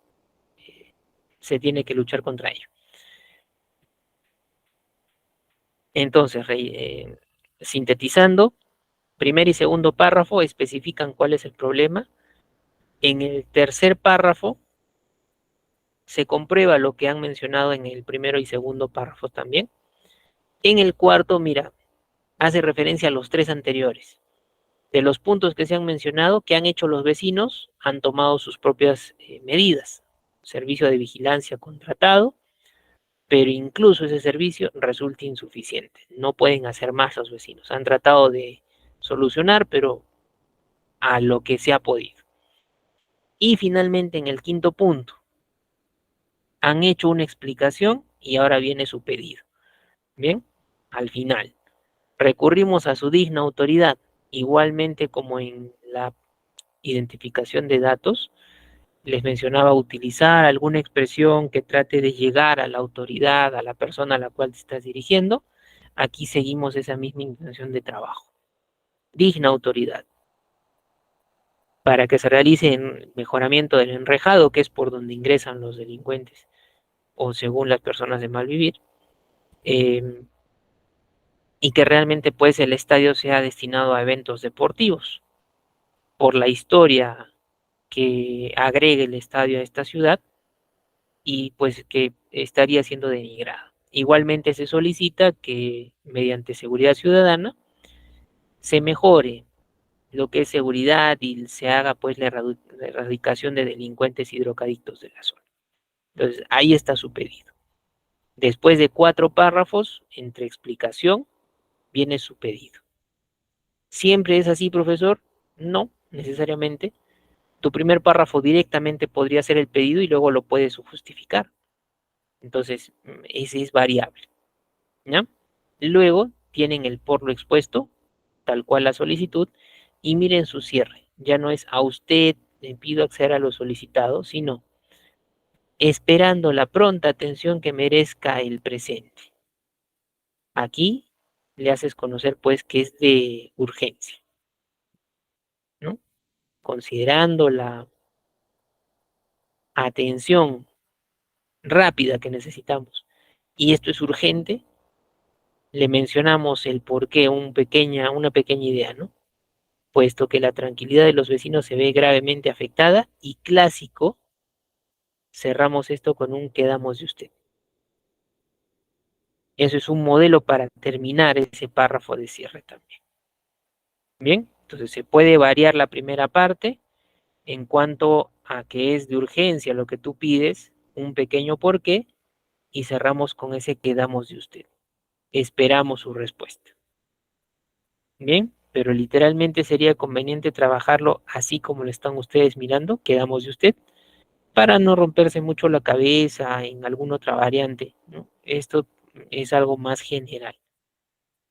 se tiene que luchar contra ello. Entonces, sintetizando, primer y segundo párrafo especifican cuál es el problema. En el tercer párrafo se comprueba lo que han mencionado en el primero y segundo párrafo también. En el cuarto, mira, hace referencia a los tres anteriores. De los puntos que se han mencionado, que han hecho los vecinos, han tomado sus propias medidas. Servicio de vigilancia contratado, pero incluso ese servicio resulta insuficiente. No pueden hacer más los vecinos. Han tratado de solucionar, pero a lo que se ha podido. Y finalmente, en el quinto punto, han hecho una explicación y ahora viene su pedido. Bien, al final, recurrimos a su digna autoridad, igualmente como en la identificación de datos, les mencionaba utilizar alguna expresión que trate de llegar a la autoridad, a la persona a la cual te estás dirigiendo. Aquí seguimos esa misma intención de trabajo. Digna autoridad. Para que se realice el mejoramiento del enrejado, que es por donde ingresan los delincuentes, o según las personas de mal vivir, eh, y que realmente pues el estadio sea destinado a eventos deportivos. Por la historia que agregue el estadio a esta ciudad, y pues que estaría siendo denigrada. Igualmente se solicita que mediante seguridad ciudadana se mejore lo que es seguridad y se haga pues la erradicación de delincuentes y drogadictos de la zona. Entonces ahí está su pedido. Después de 4 párrafos, entre explicación, viene su pedido. ¿Siempre es así, profesor? No, necesariamente. Tu primer párrafo directamente podría ser el pedido y luego lo puedes justificar. Entonces, ese es variable, ¿ya? Luego tienen el por lo expuesto, tal cual la solicitud, y miren su cierre. Ya no es a usted le pido acceder a lo solicitado, sino esperando la pronta atención que merezca el presente. Aquí le haces conocer pues que es de urgencia, ¿no? Considerando la atención rápida que necesitamos y esto es urgente, le mencionamos el por qué, una pequeña idea, ¿no? Puesto que la tranquilidad de los vecinos se ve gravemente afectada y clásico, cerramos esto con un quedamos de usted. Eso es un modelo para terminar ese párrafo de cierre también. Bien, entonces se puede variar la primera parte en cuanto a que es de urgencia lo que tú pides, un pequeño porqué, y cerramos con ese quedamos de usted. Esperamos su respuesta. Bien, pero literalmente sería conveniente trabajarlo así como lo están ustedes mirando, quedamos de usted, para no romperse mucho la cabeza en alguna otra variante, ¿no? Esto es algo más general,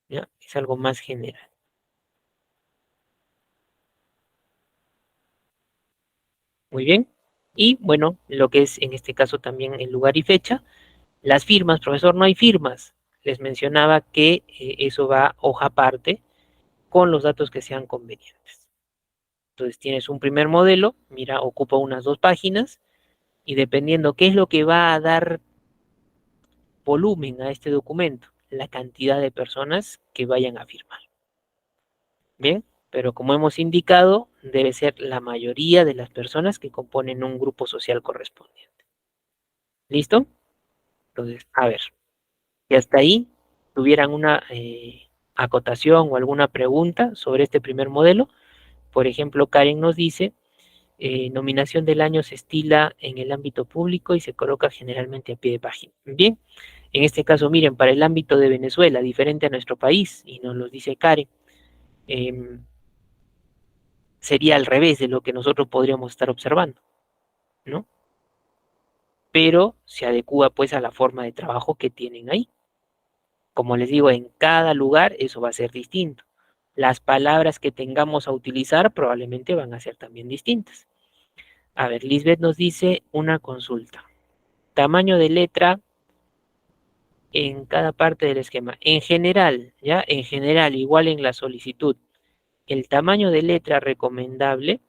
¿ya? Es algo más general. Muy bien. Y bueno, lo que es en este caso también el lugar y fecha. Las firmas, profesor, no hay firmas. Les mencionaba que eso va hoja aparte con los datos que sean convenientes. Entonces tienes un primer modelo, mira, ocupa unas 2 páginas y dependiendo qué es lo que va a dar volumen a este documento, la cantidad de personas que vayan a firmar. Bien, pero como hemos indicado, debe ser la mayoría de las personas que componen un grupo social correspondiente. ¿Listo? Entonces, a ver, si hasta ahí tuvieran una acotación o alguna pregunta sobre este primer modelo. Por ejemplo, Karen nos dice, nominación del año se estila en el ámbito público y se coloca generalmente a pie de página. Bien, en este caso, miren, para el ámbito de Venezuela, diferente a nuestro país, y nos lo dice Karen, eh, sería al revés de lo que nosotros podríamos estar observando, ¿no? Pero se adecua pues a la forma de trabajo que tienen ahí. Como les digo, en cada lugar eso va a ser distinto. Las palabras que tengamos a utilizar probablemente van a ser también distintas. A ver, Lisbeth nos dice una consulta. Tamaño de letra en cada parte del esquema. En general, ¿ya? En general, igual en la solicitud, el tamaño de letra recomendable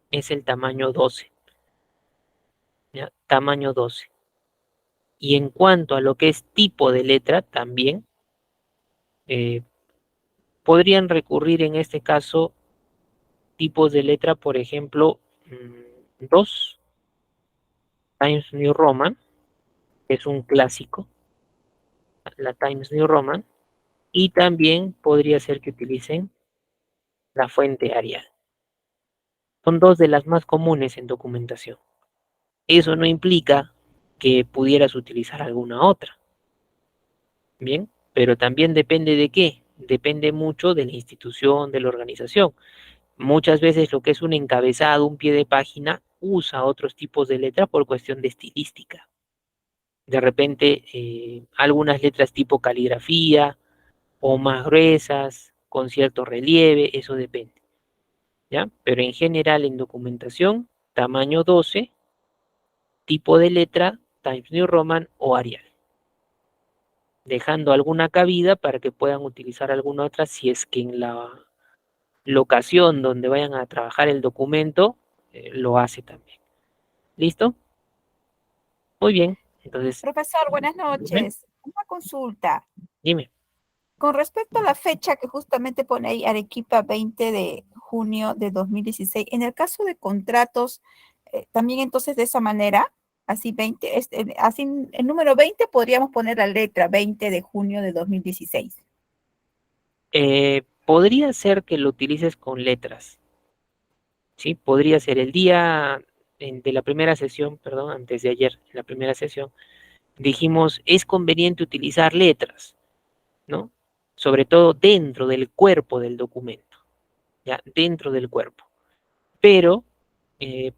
es el tamaño 12, ¿ya? Tamaño 12. Y en cuanto a lo que es tipo de letra, también eh, podrían recurrir en este caso tipos de letra, por ejemplo, 2 Times New Roman, que es un clásico, la Times New Roman, y también podría ser que utilicen la fuente Arial. Son 2 de las más comunes en documentación. Eso no implica que pudieras utilizar alguna otra, ¿bien? Pero también depende de qué, depende mucho de la institución, de la organización. Muchas veces lo que es un encabezado, un pie de página, usa otros tipos de letra por cuestión de estilística. De repente, algunas letras tipo caligrafía o más gruesas, con cierto relieve, eso depende, ¿ya? Pero en general en documentación, tamaño 12, tipo de letra, Times New Roman o Arial, dejando alguna cabida para que puedan utilizar alguna otra si es que en la locación donde vayan a trabajar el documento lo hace también. ¿Listo? Muy bien. Entonces, Profesor, buenas dime. noches. Una consulta. Dime. Con respecto a la fecha que justamente pone ahí Arequipa 20 de junio de 2016, en el caso de contratos, también entonces de esa manera, así 20, así el número 20 podríamos poner la letra 20 de junio de 2016. Podría ser que lo utilices con letras, ¿sí? Podría ser el día de la primera sesión, perdón, antes de ayer, en la primera sesión, dijimos, es conveniente utilizar letras, ¿no? Sobre todo dentro del cuerpo del documento, ¿ya? Dentro del cuerpo. Pero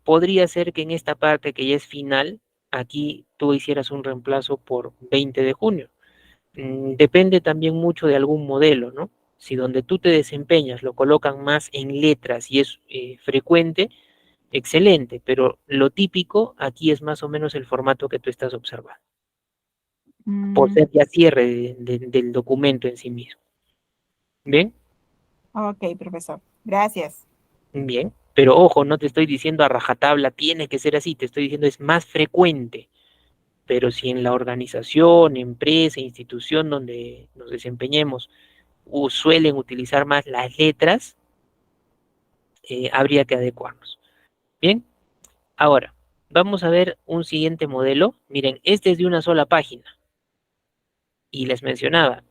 podría ser que en esta parte que ya es final, aquí tú hicieras un reemplazo por 20 de junio. Depende también mucho de algún modelo, ¿no? Si donde tú te desempeñas lo colocan más en letras y es frecuente, excelente, pero lo típico aquí es más o menos el formato que tú estás observando, por Mm, ser ya cierre del documento en sí mismo. ¿Bien? ok, profesor. Gracias. Bien. Pero ojo, no te estoy diciendo a rajatabla, tiene que ser así, te estoy diciendo es más frecuente. Pero si en la organización, empresa, institución donde nos desempeñemos suelen utilizar más las letras, habría que adecuarnos. Bien, ahora vamos a ver un siguiente modelo. Miren, este es de una sola página y les mencionaba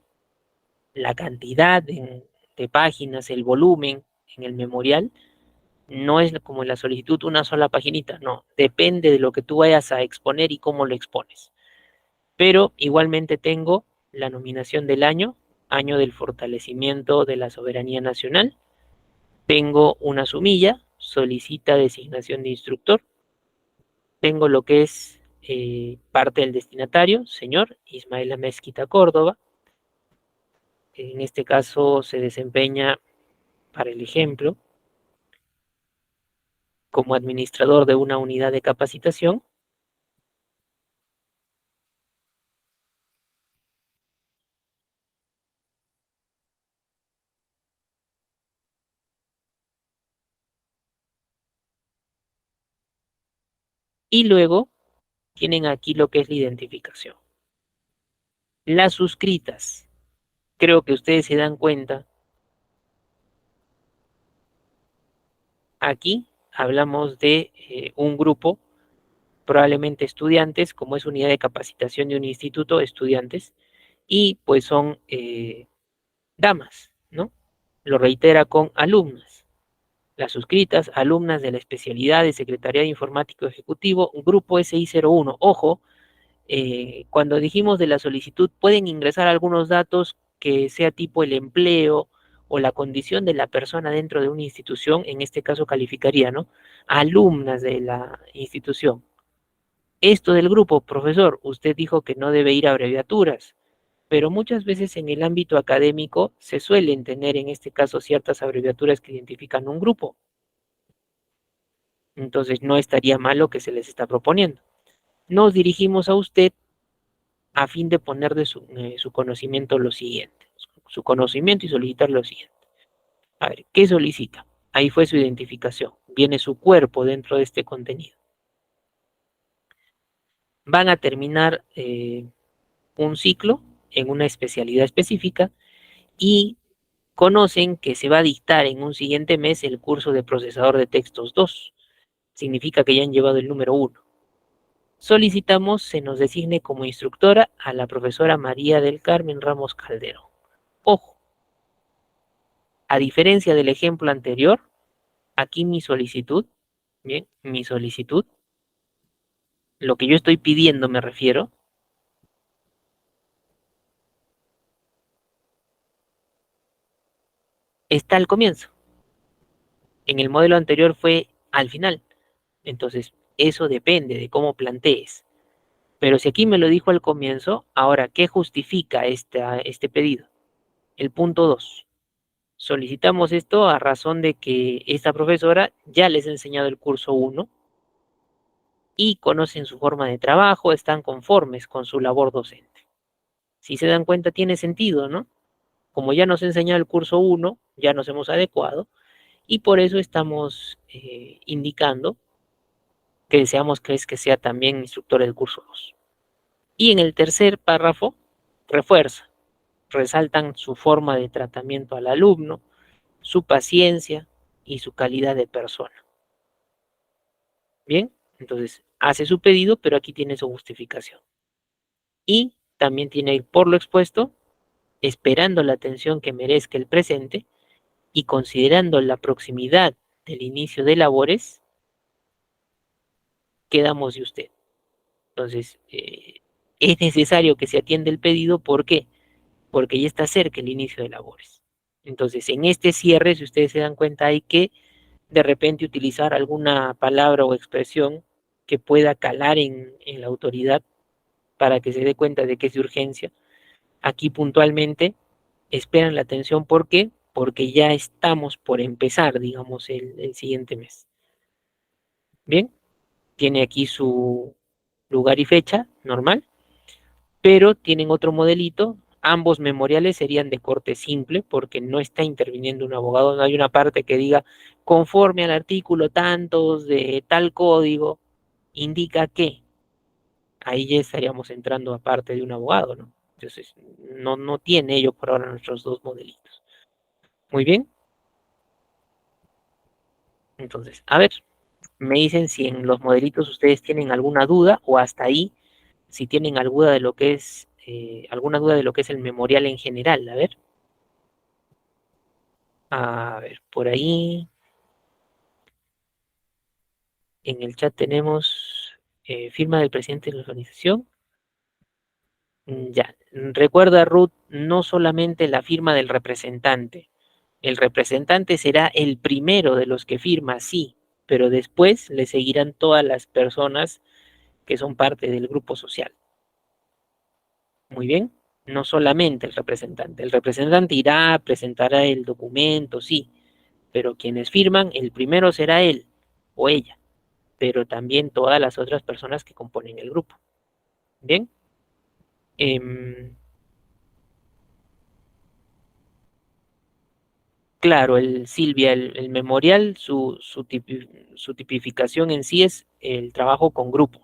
la cantidad de páginas, el volumen en el memorial. No es como en la solicitud una sola paginita, no, depende de lo que tú vayas a exponer y cómo lo expones. Pero igualmente tengo la nominación del año, año del fortalecimiento de la soberanía nacional. Tengo una sumilla, solicita designación de instructor. Tengo lo que es parte del destinatario, señor Ismael Mezquita Córdoba. En este caso se desempeña, para el ejemplo, como administrador de una unidad de capacitación. Y luego tienen aquí lo que es la identificación. Las suscritas. Creo que ustedes se dan cuenta. Aquí hablamos de un grupo, probablemente estudiantes, como es unidad de capacitación de un instituto, estudiantes, y pues son damas, ¿no? Lo reitera con alumnas. Las suscritas, alumnas de la especialidad de Secretariado Informático Ejecutivo, grupo SI01. Ojo, cuando dijimos de la solicitud, pueden ingresar algunos datos que sea tipo el empleo o la condición de la persona dentro de una institución, en este caso calificaría, ¿no? Alumnas de la institución. Esto del grupo, profesor, usted dijo que no debe ir a abreviaturas, pero muchas veces en el ámbito académico se suelen tener en este caso ciertas abreviaturas que identifican un grupo. Entonces no estaría mal lo que se les está proponiendo. Nos dirigimos a usted a fin de poner de su conocimiento lo siguiente, su conocimiento y solicitar lo siguiente. A ver, ¿qué solicita? Ahí fue su identificación, viene su cuerpo dentro de este contenido. Van a terminar un ciclo en una especialidad específica y conocen que se va a dictar en un siguiente mes el curso de procesador de textos 2. Significa que ya han llevado el número 1. Solicitamos se nos designe como instructora a la profesora María del Carmen Ramos Calderón. Ojo, a diferencia del ejemplo anterior, aquí mi solicitud, bien, mi solicitud, lo que yo estoy pidiendo me refiero, está al comienzo. En el modelo anterior fue al final. Entonces, eso depende de cómo plantees. Pero si aquí me lo dijo al comienzo, ahora, ¿qué justifica este pedido? El punto 2. Solicitamos esto a razón de que esta profesora ya les ha enseñado el curso 1 y conocen su forma de trabajo, están conformes con su labor docente. Si se dan cuenta, tiene sentido, ¿no? Como ya nos ha enseñado el curso 1, ya nos hemos adecuado y por eso estamos indicando que deseamos que sea también instructor del curso 2. Y en el tercer párrafo, refuerza, resaltan su forma de tratamiento al alumno, su paciencia y su calidad de persona. Bien, entonces hace su pedido, pero aquí tiene su justificación. Y también tiene por lo expuesto, esperando la atención que merezca el presente y considerando la proximidad del inicio de labores, quedamos de usted. Entonces, es necesario que se atienda el pedido. ¿Por qué? Porque ya está cerca el inicio de labores. Entonces, en este cierre, si ustedes se dan cuenta, hay que de repente utilizar alguna palabra o expresión que pueda calar en la autoridad para que se dé cuenta de que es de urgencia. Aquí puntualmente esperan la atención. ¿Por qué? Porque ya estamos por empezar, digamos, el siguiente mes. Bien, tiene aquí su lugar y fecha normal, pero tienen otro modelito. Ambos memoriales serían de corte simple porque no está interviniendo un abogado, no hay una parte que diga conforme al artículo tantos de tal código, indica que ahí ya estaríamos entrando a parte de un abogado, ¿no? Entonces, no tiene ello por ahora nuestros dos modelitos. Muy bien. Entonces, a ver, me dicen si en los modelitos ustedes tienen alguna duda o hasta ahí, si tienen alguna de lo que es, alguna duda de lo que es el memorial en general. A ver, por ahí en el chat tenemos firma del presidente de la organización. Ya, recuerda Ruth, no solamente la firma del representante. El representante será el primero de los que firma, sí, pero después le seguirán todas las personas que son parte del grupo social. Muy bien, no solamente el representante. El representante irá, presentará el documento, sí, pero quienes firman, el primero será él o ella, pero también todas las otras personas que componen el grupo. Bien. Claro, Silvia, el memorial, su tipificación en sí es el trabajo con grupo,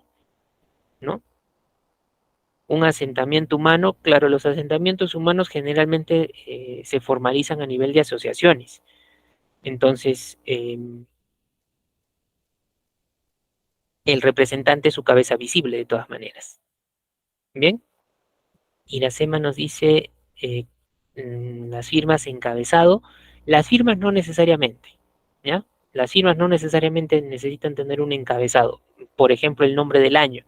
¿no? Un asentamiento humano, claro, los asentamientos humanos generalmente se formalizan a nivel de asociaciones. Entonces, el representante es su cabeza visible de todas maneras. Bien, Iracema nos dice las firmas encabezado. Las firmas no necesariamente, ¿ya? Las firmas no necesariamente necesitan tener un encabezado. Por ejemplo, el nombre del año.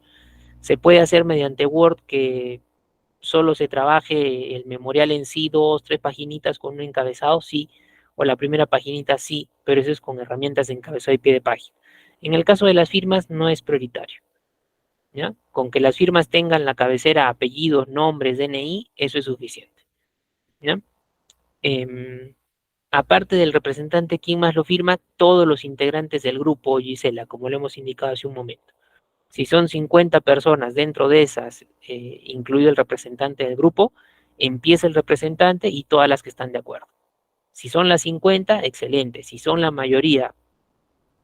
Se puede hacer mediante Word que solo se trabaje el memorial en sí, dos, tres paginitas con un encabezado, sí, o la primera paginita sí, pero eso es con herramientas de encabezado y pie de página. En el caso de las firmas no es prioritario, ¿ya? Con que las firmas tengan la cabecera, apellidos, nombres, DNI, eso es suficiente, ¿ya? Em, Aparte del representante, ¿quién más lo firma? Todos los integrantes del grupo, Gisela, como lo hemos indicado hace un momento. Si son 50 personas dentro de esas, incluido el representante del grupo, empieza el representante y todas las que están de acuerdo. Si son las 50, excelente. Si son la mayoría,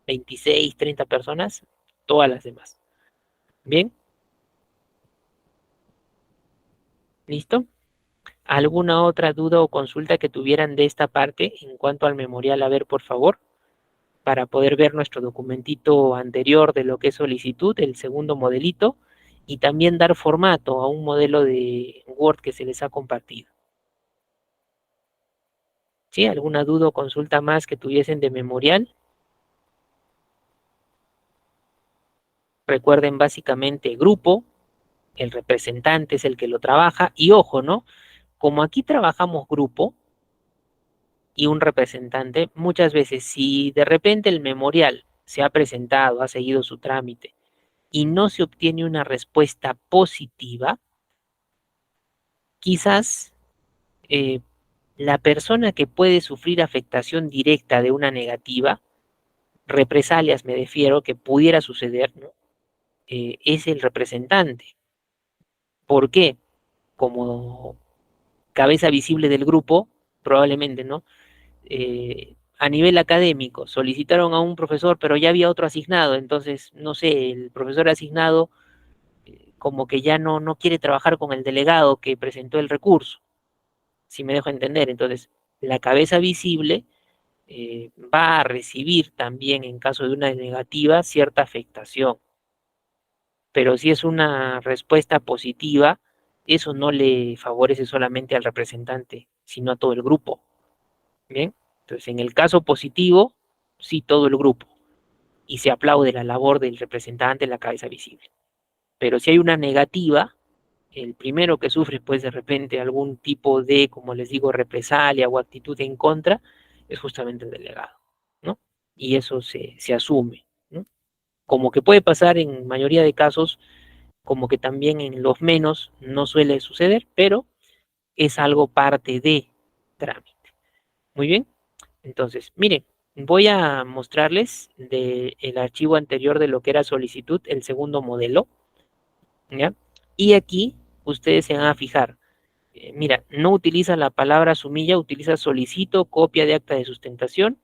26, 30 personas, todas las demás. Bien, ¿listo? ¿Alguna otra duda o consulta que tuvieran de esta parte en cuanto al memorial? A ver, por favor, para poder ver nuestro documentito anterior de lo que es solicitud, el segundo modelito, y también dar formato a un modelo de Word que se les ha compartido. ¿Sí? ¿Alguna duda o consulta más que tuviesen de memorial? Recuerden básicamente grupo, el representante es el que lo trabaja, y ojo, ¿no? Como aquí trabajamos grupo y un representante, muchas veces si de repente el memorial se ha presentado, ha seguido su trámite y no se obtiene una respuesta positiva, quizás eh, la persona que puede sufrir afectación directa de una negativa, represalias me refiero que pudiera suceder, ¿no? Es el representante. ¿Por qué? Como cabeza visible del grupo, probablemente, ¿no? A nivel académico, solicitaron a un profesor, pero ya había otro asignado, entonces, no sé, el profesor asignado como que ya no quiere trabajar con el delegado que presentó el recurso, si me dejo entender. Entonces, la cabeza visible va a recibir también, en caso de una negativa, cierta afectación. Pero si es una respuesta positiva, eso no le favorece solamente al representante, sino a todo el grupo. Bien, entonces en el caso positivo, sí todo el grupo. y se aplaude la labor del representante de la cabeza visible. Pero si hay una negativa, el primero que sufre pues de repente algún tipo de, como les digo, represalia o actitud en contra, es justamente el delegado, ¿no? Y eso se asume, ¿no? Como que puede pasar en mayoría de casos, como que también en los menos no suele suceder, pero es algo parte de trámite. Muy bien, entonces, miren, voy a mostrarles del archivo anterior de lo que era solicitud, el segundo modelo, ¿ya? Y aquí ustedes se van a fijar, mira, no utiliza la palabra sumilla, utiliza solicito, copia de acta de sustentación,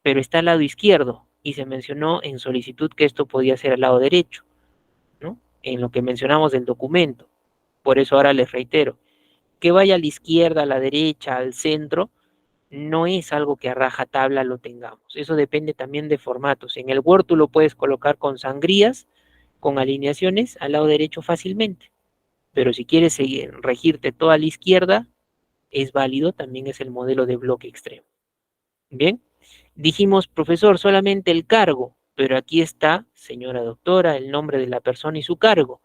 pero está al lado izquierdo y se mencionó en solicitud que esto podía ser al lado derecho, ¿no? En lo que mencionamos del documento. Por eso ahora les reitero, que vaya a la izquierda, a la derecha, al centro, no es algo que a rajatabla lo tengamos. Eso depende también de formatos. En el Word tú lo puedes colocar con sangrías, con alineaciones, al lado derecho fácilmente. Pero si quieres seguir, regirte toda a la izquierda, es válido, también es el modelo de bloque extremo. Bien, dijimos, profesor, solamente el cargo, pero aquí está, señora doctora, el nombre de la persona y su cargo.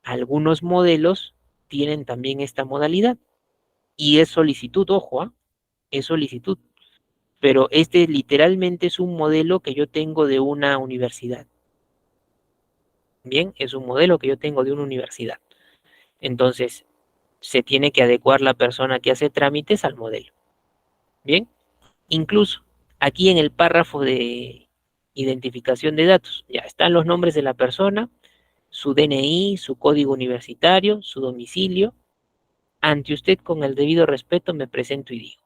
Algunos modelos tienen también esta modalidad y es solicitud, ojo, ¿ah? Es solicitud, pero este literalmente es un modelo que yo tengo de una universidad. Bien, es un modelo que yo tengo de una universidad. Entonces, se tiene que adecuar la persona que hace trámites al modelo. Bien, incluso aquí en el párrafo de identificación de datos, ya están los nombres de la persona, su DNI, su código universitario, su domicilio. Ante usted, con el debido respeto, me presento y digo.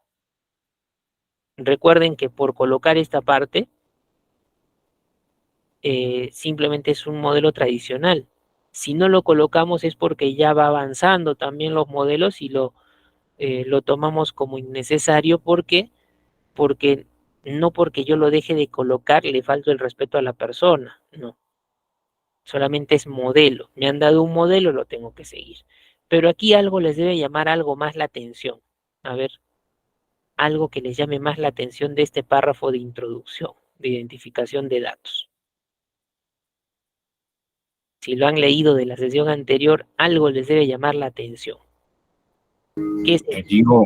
Recuerden que por colocar esta parte, simplemente es un modelo tradicional. Si no lo colocamos es porque ya va avanzando también los modelos y lo tomamos como innecesario porque no porque yo lo deje de colocar le falto el respeto a la persona, no, solamente es modelo, me han dado un modelo, lo tengo que seguir. Pero aquí algo les debe llamar algo más la atención, a ver, algo que les llame más la atención de este párrafo de introducción, de identificación de datos. Si lo han leído de la sesión anterior, algo les debe llamar la atención. ¿Qué es El yo.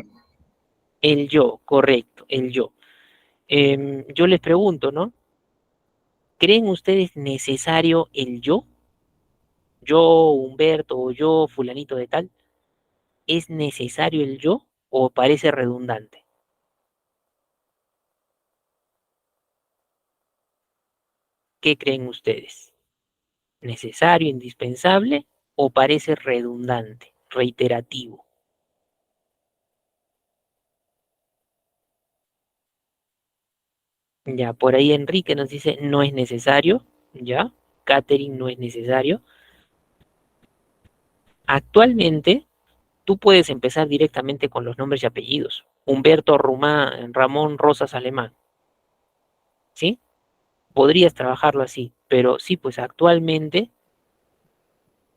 el yo? Correcto, el yo. Yo les pregunto, ¿no? ¿Creen ustedes necesario el yo? Yo, Humberto, o yo, fulanito de tal. ¿Es necesario el yo o parece redundante? ¿Qué creen ustedes? ¿Necesario, indispensable o parece redundante, reiterativo? Ya, por ahí Enrique nos dice no es necesario, ya. Catherine no es necesario. Actualmente, tú puedes empezar directamente con los nombres y apellidos. Humberto Ramón Rosas Alemán, ¿sí? Podrías trabajarlo así, pero sí, pues actualmente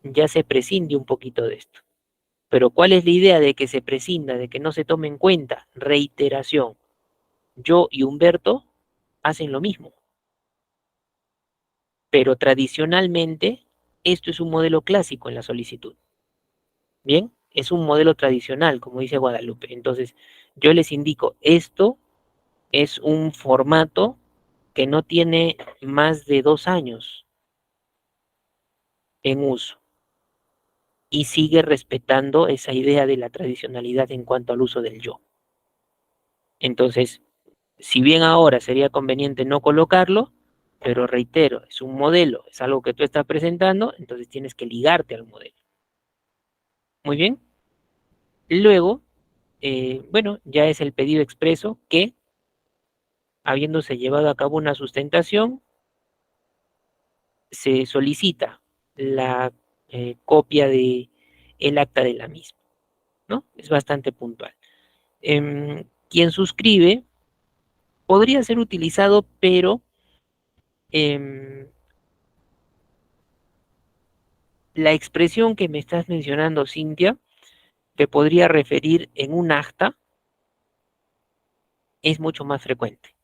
ya se prescinde un poquito de esto. Pero ¿cuál es la idea de que se prescinda, de que no se tome en cuenta? Reiteración. Yo y Humberto hacen lo mismo, pero tradicionalmente esto es un modelo clásico en la solicitud. Bien, es un modelo tradicional, como dice Guadalupe. Entonces, yo les indico, esto es un formato que no tiene más de 2 años en uso y sigue respetando esa idea de la tradicionalidad en cuanto al uso del yo. Entonces, si bien ahora sería conveniente no colocarlo, pero reitero, es un modelo, es algo que tú estás presentando, entonces tienes que ligarte al modelo. Muy bien. Luego, bueno, ya es el pedido expreso que, habiéndose llevado a cabo una sustentación, se solicita la copia de el acta de la misma, ¿no? Es bastante puntual. Quien suscribe podría ser utilizado, pero la expresión que me estás mencionando, Cintia, que podría referir en un acta, es mucho más frecuente,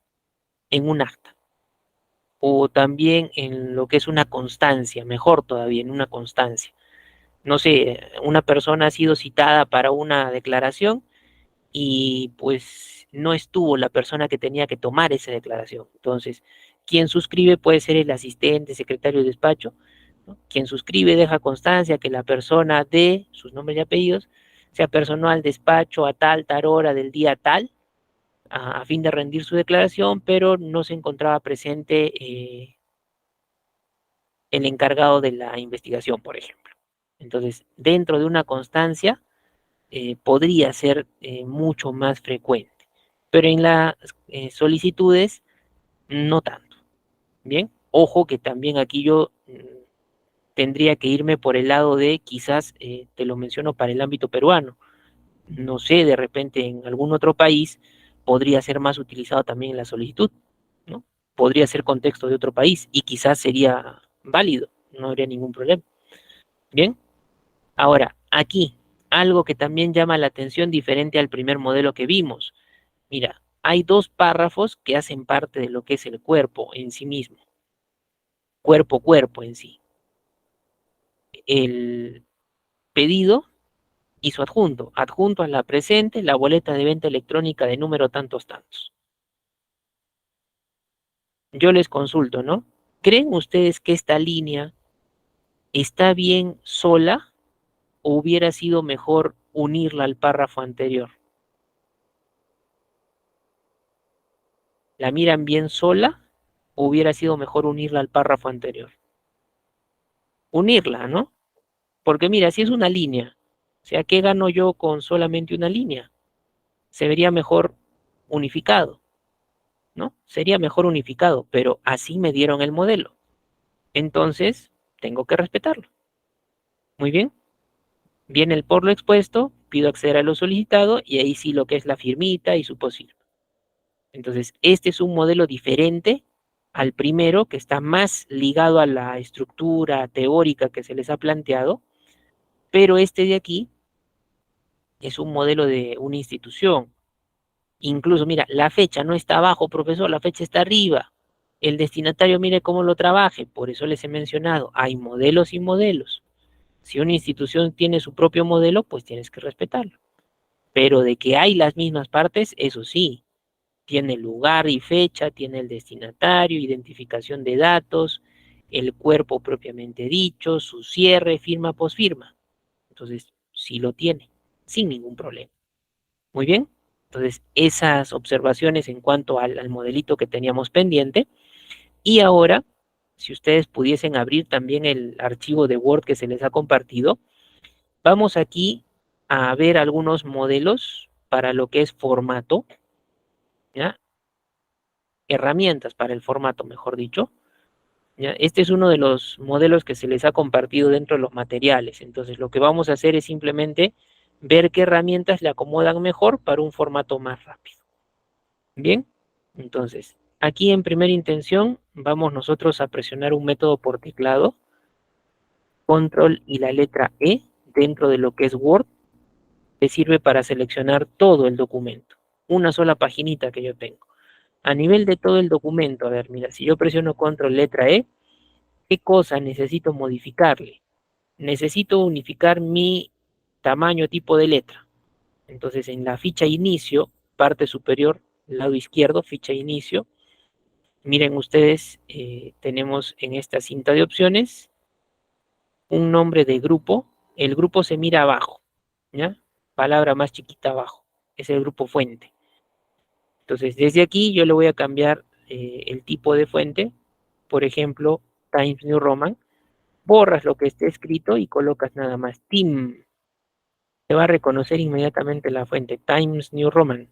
en un acta. o también en lo que es una constancia, mejor todavía, en una constancia. No sé, una persona ha sido citada para una declaración y pues no estuvo la persona que tenía que tomar esa declaración. Entonces, quien suscribe puede ser el asistente, secretario de despacho, ¿no? Quien suscribe deja constancia que la persona de sus nombres y apellidos sea personal al despacho a tal hora del día tal, a fin de rendir su declaración, pero no se encontraba presente el encargado de la investigación, por ejemplo. Entonces, dentro de una constancia, podría ser mucho más frecuente, pero en las solicitudes no tanto. Bien, ojo que también aquí yo tendría que irme por el lado de quizás, te lo menciono para el ámbito peruano, no sé, de repente en algún otro país podría ser más utilizado también en la solicitud, ¿no? Podría ser contexto de otro país y quizás sería válido, no habría ningún problema. Bien, ahora, aquí, algo que también llama la atención diferente al primer modelo que vimos. Mira, hay dos párrafos que hacen parte de lo que es el cuerpo en sí mismo, cuerpo en sí. El pedido y su adjunto. Adjunto a la presente, la boleta de venta electrónica de número tantos tantos. Yo les consulto, ¿no? ¿Creen ustedes que esta línea está bien sola o hubiera sido mejor unirla al párrafo anterior? ¿La miran bien sola o hubiera sido mejor unirla al párrafo anterior? Unirla, ¿no? Porque mira, si es una línea, o sea, ¿qué gano yo con solamente una línea? Se vería mejor unificado, ¿no? Sería mejor unificado, pero así me dieron el modelo. Entonces, tengo que respetarlo. Muy bien. Viene el por lo expuesto, pido acceder a lo solicitado y ahí sí lo que es la firmita y su posfirma. Entonces, este es un modelo diferente al primero, que está más ligado a la estructura teórica que se les ha planteado, pero este de aquí es un modelo de una institución. Incluso, mira, la fecha no está abajo, profesor, la fecha está arriba. El destinatario, mire cómo lo trabaje. Por eso les he mencionado, hay modelos y modelos. Si una institución tiene su propio modelo, pues tienes que respetarlo. Pero de que hay las mismas partes, eso sí, tiene lugar y fecha, tiene el destinatario, identificación de datos, el cuerpo propiamente dicho, su cierre, firma, posfirma. Entonces, sí lo tiene, sin ningún problema. Muy bien. Entonces, esas observaciones en cuanto al modelito que teníamos pendiente. Y ahora, si ustedes pudiesen abrir también el archivo de Word que se les ha compartido, vamos aquí a ver algunos modelos para lo que es formato, ¿ya? Herramientas para el formato, mejor dicho. ¿Ya? Este es uno de los modelos que se les ha compartido dentro de los materiales. Entonces, lo que vamos a hacer es simplemente ver qué herramientas le acomodan mejor para un formato más rápido. Bien, entonces, aquí en primera intención vamos nosotros a presionar un método por teclado, control y la letra E dentro de lo que es Word, que sirve para seleccionar todo el documento, una sola paginita que yo tengo. A nivel de todo el documento, a ver, mira, si yo presiono control letra E, ¿qué cosa necesito modificarle? Necesito unificar mi tamaño tipo de letra. Entonces, en la ficha inicio, parte superior, lado izquierdo, ficha inicio, miren ustedes, tenemos en esta cinta de opciones un nombre de grupo. El grupo se mira abajo, ¿ya? Palabra más chiquita abajo. Es el grupo fuente. Entonces, desde aquí yo le voy a cambiar el tipo de fuente. Por ejemplo, Times New Roman. Borras lo que esté escrito y colocas nada más TIM. Te va a reconocer inmediatamente la fuente Times New Roman.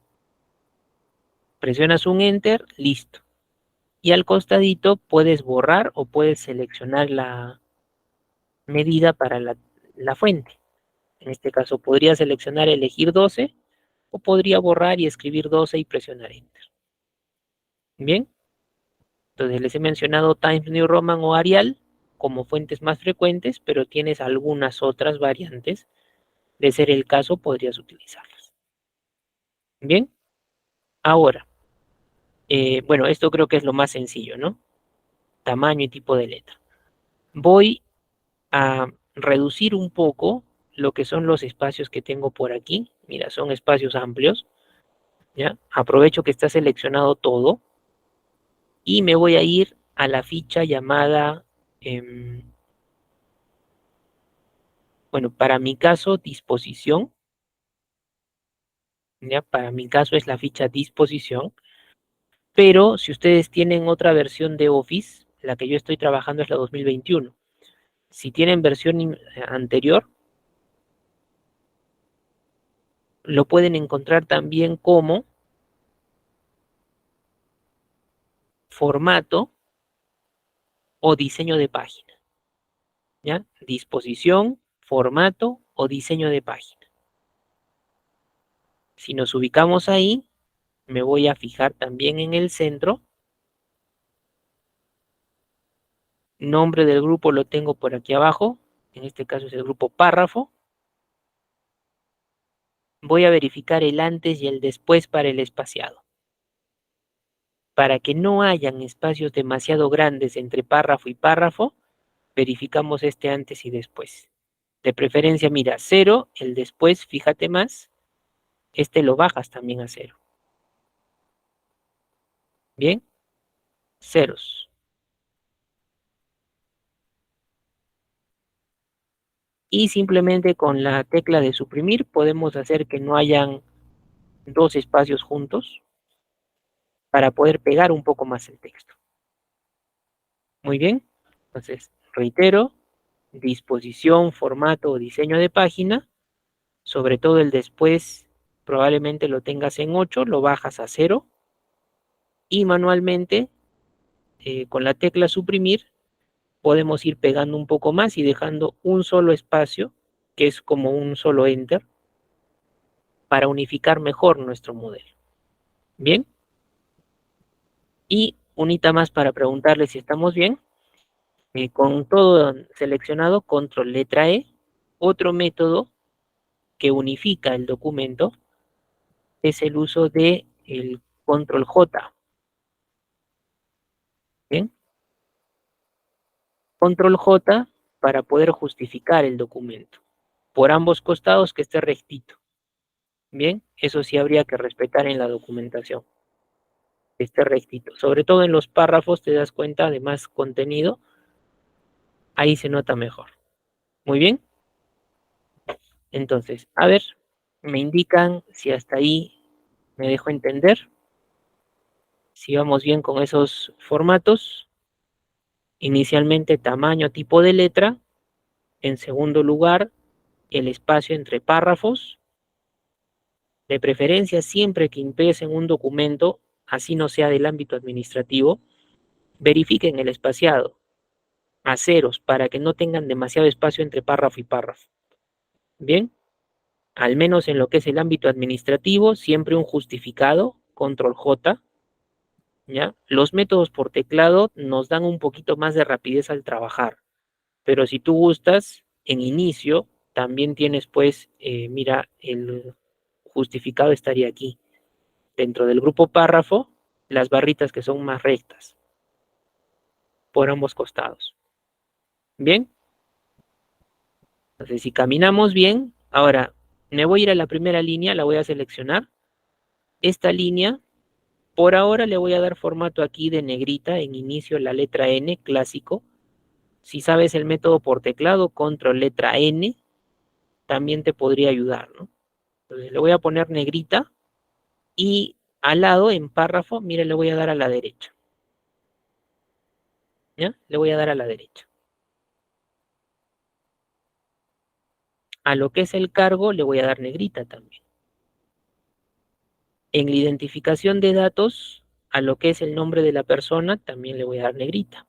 Presionas un Enter, listo. Y al costadito puedes borrar o puedes seleccionar la medida para la fuente. En este caso podría seleccionar elegir 12 o podría borrar y escribir 12 y presionar Enter. Bien, entonces les he mencionado Times New Roman o Arial como fuentes más frecuentes, pero tienes algunas otras variantes. De ser el caso, podrías utilizarlas. Bien, ahora, bueno, esto creo que es lo más sencillo, ¿no? tamaño y tipo de letra. Voy a reducir un poco lo que son los espacios que tengo por aquí. Mira, son espacios amplios. ¿Ya? Aprovecho que está seleccionado todo y me voy a ir a la ficha llamada, bueno, para mi caso, disposición. ¿Ya? Para mi caso es la ficha disposición. Pero si ustedes tienen otra versión de Office, la que yo estoy trabajando es la 2021. Si tienen versión anterior, lo pueden encontrar también como formato o diseño de página. ¿Ya? Disposición, formato o diseño de página. Si nos ubicamos ahí, me voy a fijar también en el centro. Nombre del grupo lo tengo por aquí abajo. En este caso es el grupo párrafo. Voy a verificar el antes y el después para el espaciado. Para que no hayan espacios demasiado grandes entre párrafo y párrafo, verificamos este antes y después. De preferencia, mira, 0, el después, fíjate más. Este lo bajas también a 0. Bien, ceros. Y simplemente con la tecla de suprimir podemos hacer que no hayan dos espacios juntos para poder pegar un poco más el texto. Muy bien, entonces reitero, disposición, formato o diseño de página, sobre todo el después probablemente lo tengas en 8, lo bajas a 0 y manualmente con la tecla suprimir podemos ir pegando un poco más y dejando un solo espacio, que es como un solo enter, para unificar mejor nuestro modelo. Bien, y unita más para preguntarle si estamos bien. Con todo seleccionado, control letra E, otro método que unifica el documento es el uso de el control J. ¿Bien? Control J para poder justificar el documento. Por ambos costados que esté rectito. Bien, eso sí habría que respetar en la documentación. Que esté rectito. Sobre todo en los párrafos te das cuenta de más contenido. Ahí se nota mejor. Muy bien. Entonces, a ver, me indican si hasta ahí me dejo entender. Si vamos bien con esos formatos. Inicialmente tamaño, tipo de letra. En segundo lugar, el espacio entre párrafos. De preferencia, siempre que impresen un documento, así no sea del ámbito administrativo, verifiquen el espaciado a ceros para que no tengan demasiado espacio entre párrafo y párrafo. Bien, al menos en lo que es el ámbito administrativo, siempre un justificado, control J. ¿Ya? Los métodos por teclado nos dan un poquito más de rapidez al trabajar, pero si tú gustas, en inicio también tienes pues, mira, el justificado estaría aquí. Dentro del grupo párrafo, las barritas que son más rectas, por ambos costados. Bien, entonces si caminamos bien, ahora me voy a ir a la primera línea, la voy a seleccionar. Esta línea, por ahora le voy a dar formato aquí de negrita, en inicio la letra N, clásico. Si sabes el método por teclado, control letra N, también te podría ayudar, ¿no? Entonces le voy a poner negrita y al lado, en párrafo, mire, le voy a dar a la derecha. ¿Ya? Le voy a dar a la derecha. A lo que es el cargo le voy a dar negrita también. En la identificación de datos, a lo que es el nombre de la persona, también le voy a dar negrita.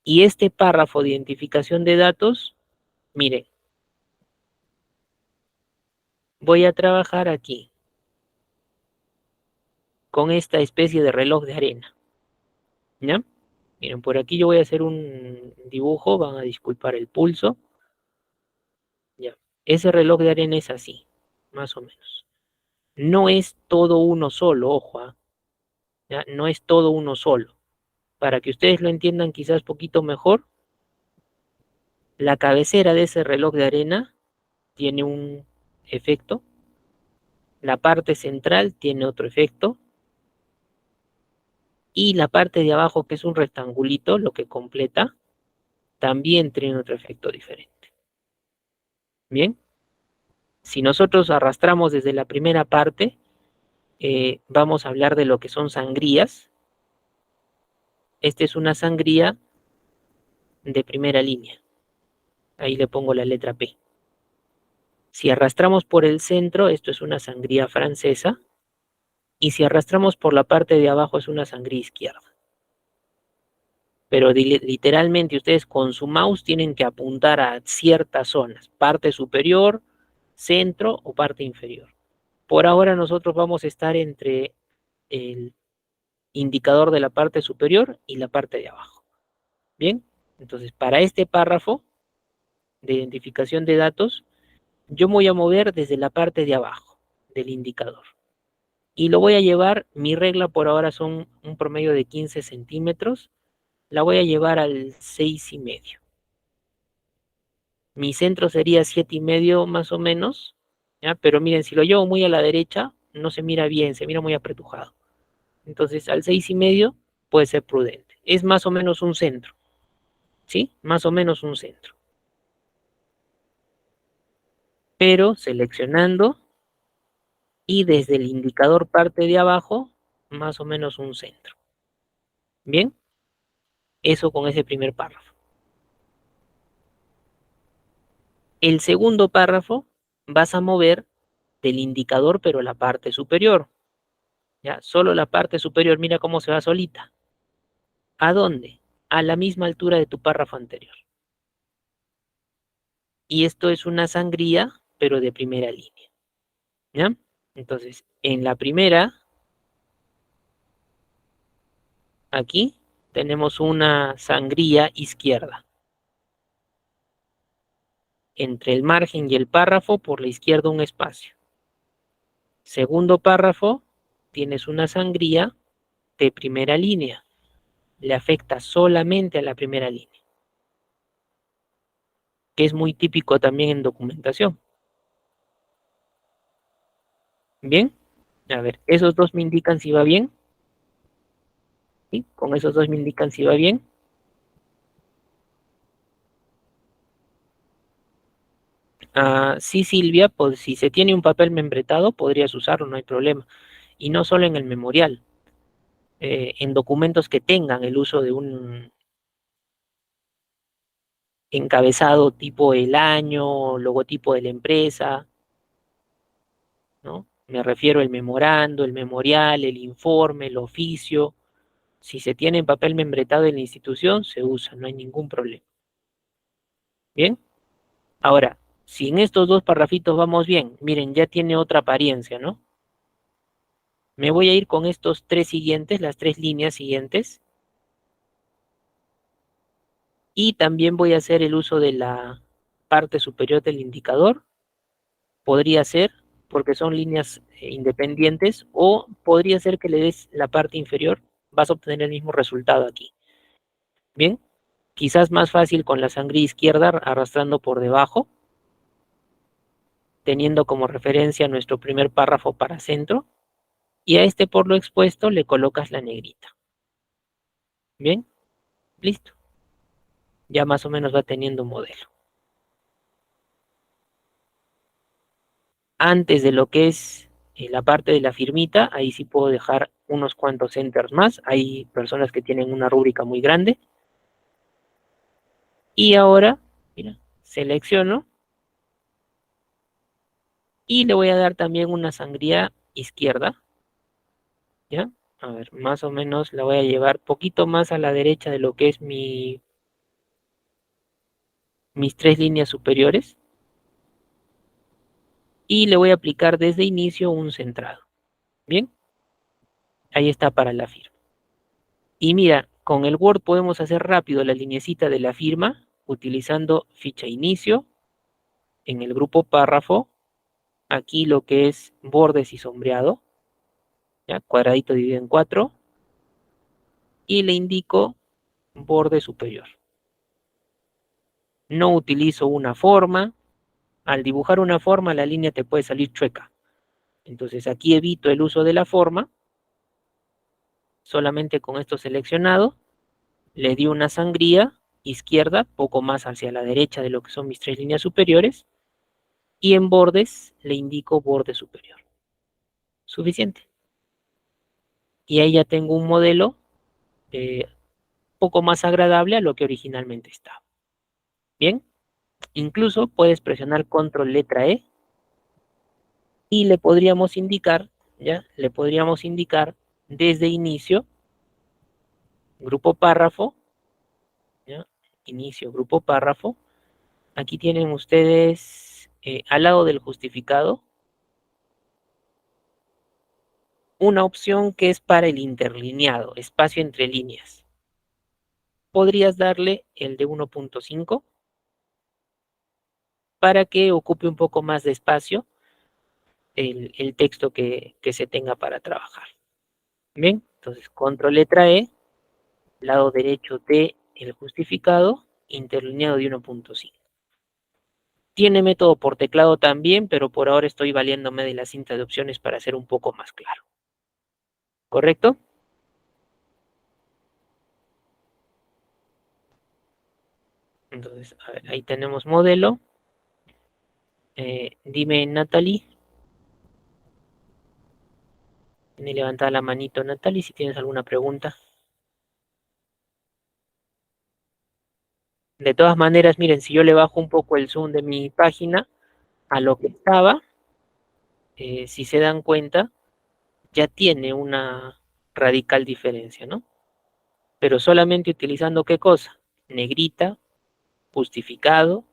Y este párrafo de identificación de datos, miren, voy a trabajar aquí con esta especie de reloj de arena. ¿Ya? Miren, por aquí yo voy a hacer un dibujo, van a disculpar el pulso. Ya. Ese reloj de arena es así, más o menos. No es todo uno solo, ojo, ¿ya? No es todo uno solo. Para que ustedes lo entiendan quizás poquito mejor, la cabecera de ese reloj de arena tiene un efecto, la parte central tiene otro efecto, y la parte de abajo, que es un rectangulito, lo que completa, también tiene otro efecto diferente. Bien, si nosotros arrastramos desde la primera parte, vamos a hablar de lo que son sangrías. Esta es una sangría de primera línea. Ahí le pongo la letra P. Si arrastramos por el centro, esto es una sangría francesa. Y si arrastramos por la parte de abajo, es una sangría izquierda. Pero literalmente ustedes con su mouse tienen que apuntar a ciertas zonas, parte superior, centro o parte inferior. Por ahora nosotros vamos a estar entre el indicador de la parte superior y la parte de abajo. Bien, entonces para este párrafo de identificación de datos, yo me voy a mover desde la parte de abajo del indicador. Y lo voy a llevar, mi regla por ahora son un promedio de 15 centímetros, la voy a llevar al 6,5. Mi centro sería 7,5 más o menos, ¿ya? Pero miren, si lo llevo muy a la derecha, no se mira bien, se mira muy apretujado. Entonces, al 6,5 puede ser prudente. Es más o menos un centro, ¿sí? Más o menos un centro. Pero seleccionando y desde el indicador parte de abajo, más o menos un centro. Bien, eso con ese primer párrafo. El segundo párrafo vas a mover del indicador, pero la parte superior. ¿Ya? Solo la parte superior, mira cómo se va solita. ¿A dónde? A la misma altura de tu párrafo anterior. Y esto es una sangría, pero de primera línea. ¿Ya? Entonces, en la primera, aquí, tenemos una sangría izquierda. Entre el margen y el párrafo, por la izquierda un espacio. Segundo párrafo, tienes una sangría de primera línea. Le afecta solamente a la primera línea, que es muy típico también en documentación. Bien, a ver, esos dos me indican si va bien. ¿Sí? Con esos dos me indican si va bien. Sí, Silvia, pues si se tiene un papel membretado, podrías usarlo, no hay problema. Y no solo en el memorial, en documentos que tengan el uso de un encabezado tipo el año, logotipo de la empresa, ¿no? Me refiero al memorando, el memorial, el informe, el oficio. Si se tiene en papel membretado en la institución, se usa, no hay ningún problema. Bien, ahora, si en estos dos parrafitos vamos bien, miren, ya tiene otra apariencia, ¿no? Me voy a ir con estos tres siguientes, las tres líneas siguientes. Y también voy a hacer el uso de la parte superior del indicador. Podría ser, porque son líneas independientes, o podría ser que le des la parte inferior. Vas a obtener el mismo resultado aquí. Bien, quizás más fácil con la sangre izquierda arrastrando por debajo, teniendo como referencia nuestro primer párrafo para centro. Y a este por lo expuesto le colocas la negrita. Bien, listo. Ya más o menos va teniendo un modelo. Antes de lo que es la parte de la firmita, ahí sí puedo dejar unos cuantos enters más. Hay personas que tienen una rúbrica muy grande. Y ahora, mira, selecciono y le voy a dar también una sangría izquierda. ¿Ya? A ver, más o menos la voy a llevar poquito más a la derecha de lo que es mis tres líneas superiores. Y le voy a aplicar desde inicio un centrado. Bien, ahí está para la firma. Y mira, con el Word podemos hacer rápido la linecita de la firma utilizando ficha inicio en el grupo párrafo. aquí lo que es bordes y sombreado, ¿ya? Cuadradito dividido en 4, y le indico borde superior. No utilizo una forma. Al dibujar una forma, la línea te puede salir chueca. Entonces aquí evito el uso de la forma. Solamente con esto seleccionado, le di una sangría izquierda, poco más hacia la derecha de lo que son mis 3 líneas superiores, y en bordes le indico borde superior. Suficiente. Y ahí ya tengo un modelo poco más agradable a lo que originalmente estaba. Bien, incluso puedes presionar control letra E y le podríamos indicar, ¿ya? Le podríamos indicar desde inicio, grupo párrafo, ¿ya? Inicio, grupo párrafo. Aquí tienen ustedes al lado del justificado una opción que es para el interlineado, espacio entre líneas. Podrías darle el de 1.5 para que ocupe un poco más de espacio el texto que se tenga para trabajar. Bien, entonces control letra E, lado derecho de el justificado, interlineado de 1.5. Tiene método por teclado también, pero por ahora estoy valiéndome de la cinta de opciones para hacer un poco más claro. ¿Correcto? Entonces, a ver, ahí tenemos modelo. Dime, Natalie. Tiene levantada la manito, Natalie, si tienes alguna pregunta. De todas maneras, miren, si yo le bajo un poco el zoom de mi página a lo que estaba, si se dan cuenta, ya tiene una radical diferencia, ¿no? Pero solamente utilizando ¿qué cosa? Negrita, justificado,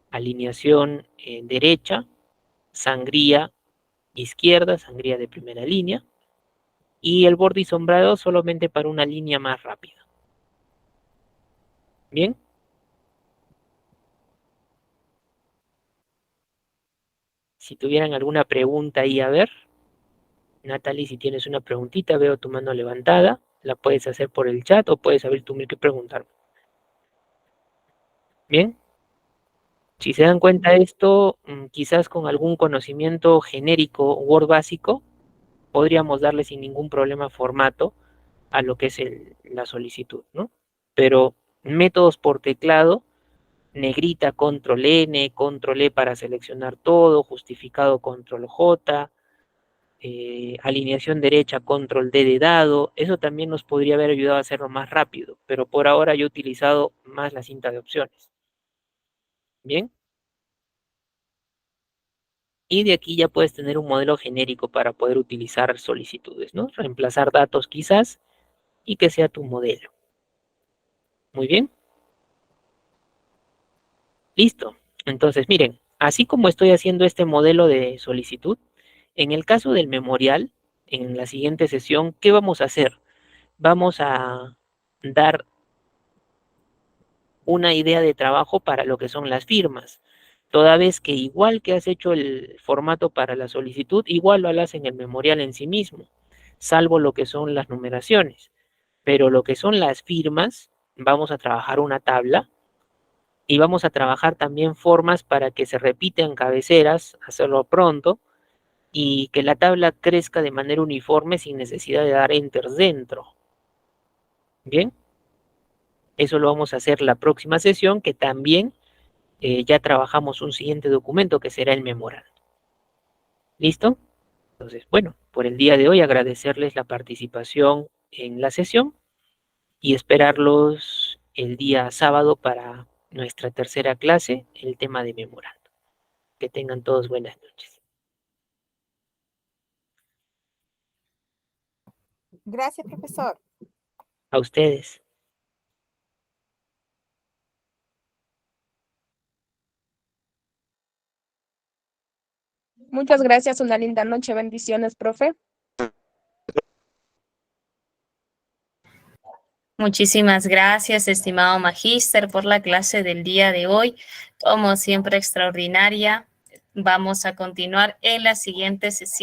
alineación derecha, sangría izquierda, sangría de primera línea, y el borde y sombreado solamente para una línea más rápida. ¿Bien? Si tuvieran alguna pregunta ahí, a ver. Natalie, si tienes una preguntita, veo tu mano levantada, la puedes hacer por el chat o puedes abrir tu mic y preguntarme. Bien, si se dan cuenta de esto, quizás con algún conocimiento genérico Word básico, podríamos darle sin ningún problema formato a lo que es la solicitud, ¿no? Pero métodos por teclado, negrita, control N, control E para seleccionar todo, justificado, control J, alineación derecha, control D de dado, eso también nos podría haber ayudado a hacerlo más rápido, pero por ahora yo he utilizado más la cinta de opciones. Bien, y de aquí ya puedes tener un modelo genérico para poder utilizar solicitudes, ¿no? Reemplazar datos quizás y que sea tu modelo. Muy bien, listo. Entonces, miren, así como estoy haciendo este modelo de solicitud, en el caso del memorial, en la siguiente sesión, ¿qué vamos a hacer? Vamos a dar una idea de trabajo para lo que son las firmas, toda vez que igual que has hecho el formato para la solicitud, igual lo harás en el memorial en sí mismo, salvo lo que son las numeraciones. Pero lo que son las firmas, vamos a trabajar una tabla y vamos a trabajar también formas para que se repitan cabeceras, hacerlo pronto, y que la tabla crezca de manera uniforme sin necesidad de dar enters dentro. Bien, eso lo vamos a hacer la próxima sesión, que también ya trabajamos un siguiente documento que será el memorando. ¿Listo? Entonces, bueno, por el día de hoy agradecerles la participación en la sesión y esperarlos el día sábado para nuestra tercera clase, el tema de memorando. Que tengan todos buenas noches. Gracias, profesor. A ustedes. Muchas gracias, una linda noche. Bendiciones, profe. Muchísimas gracias, estimado magíster, por la clase del día de hoy. Como siempre, extraordinaria. Vamos a continuar en la siguiente sesión.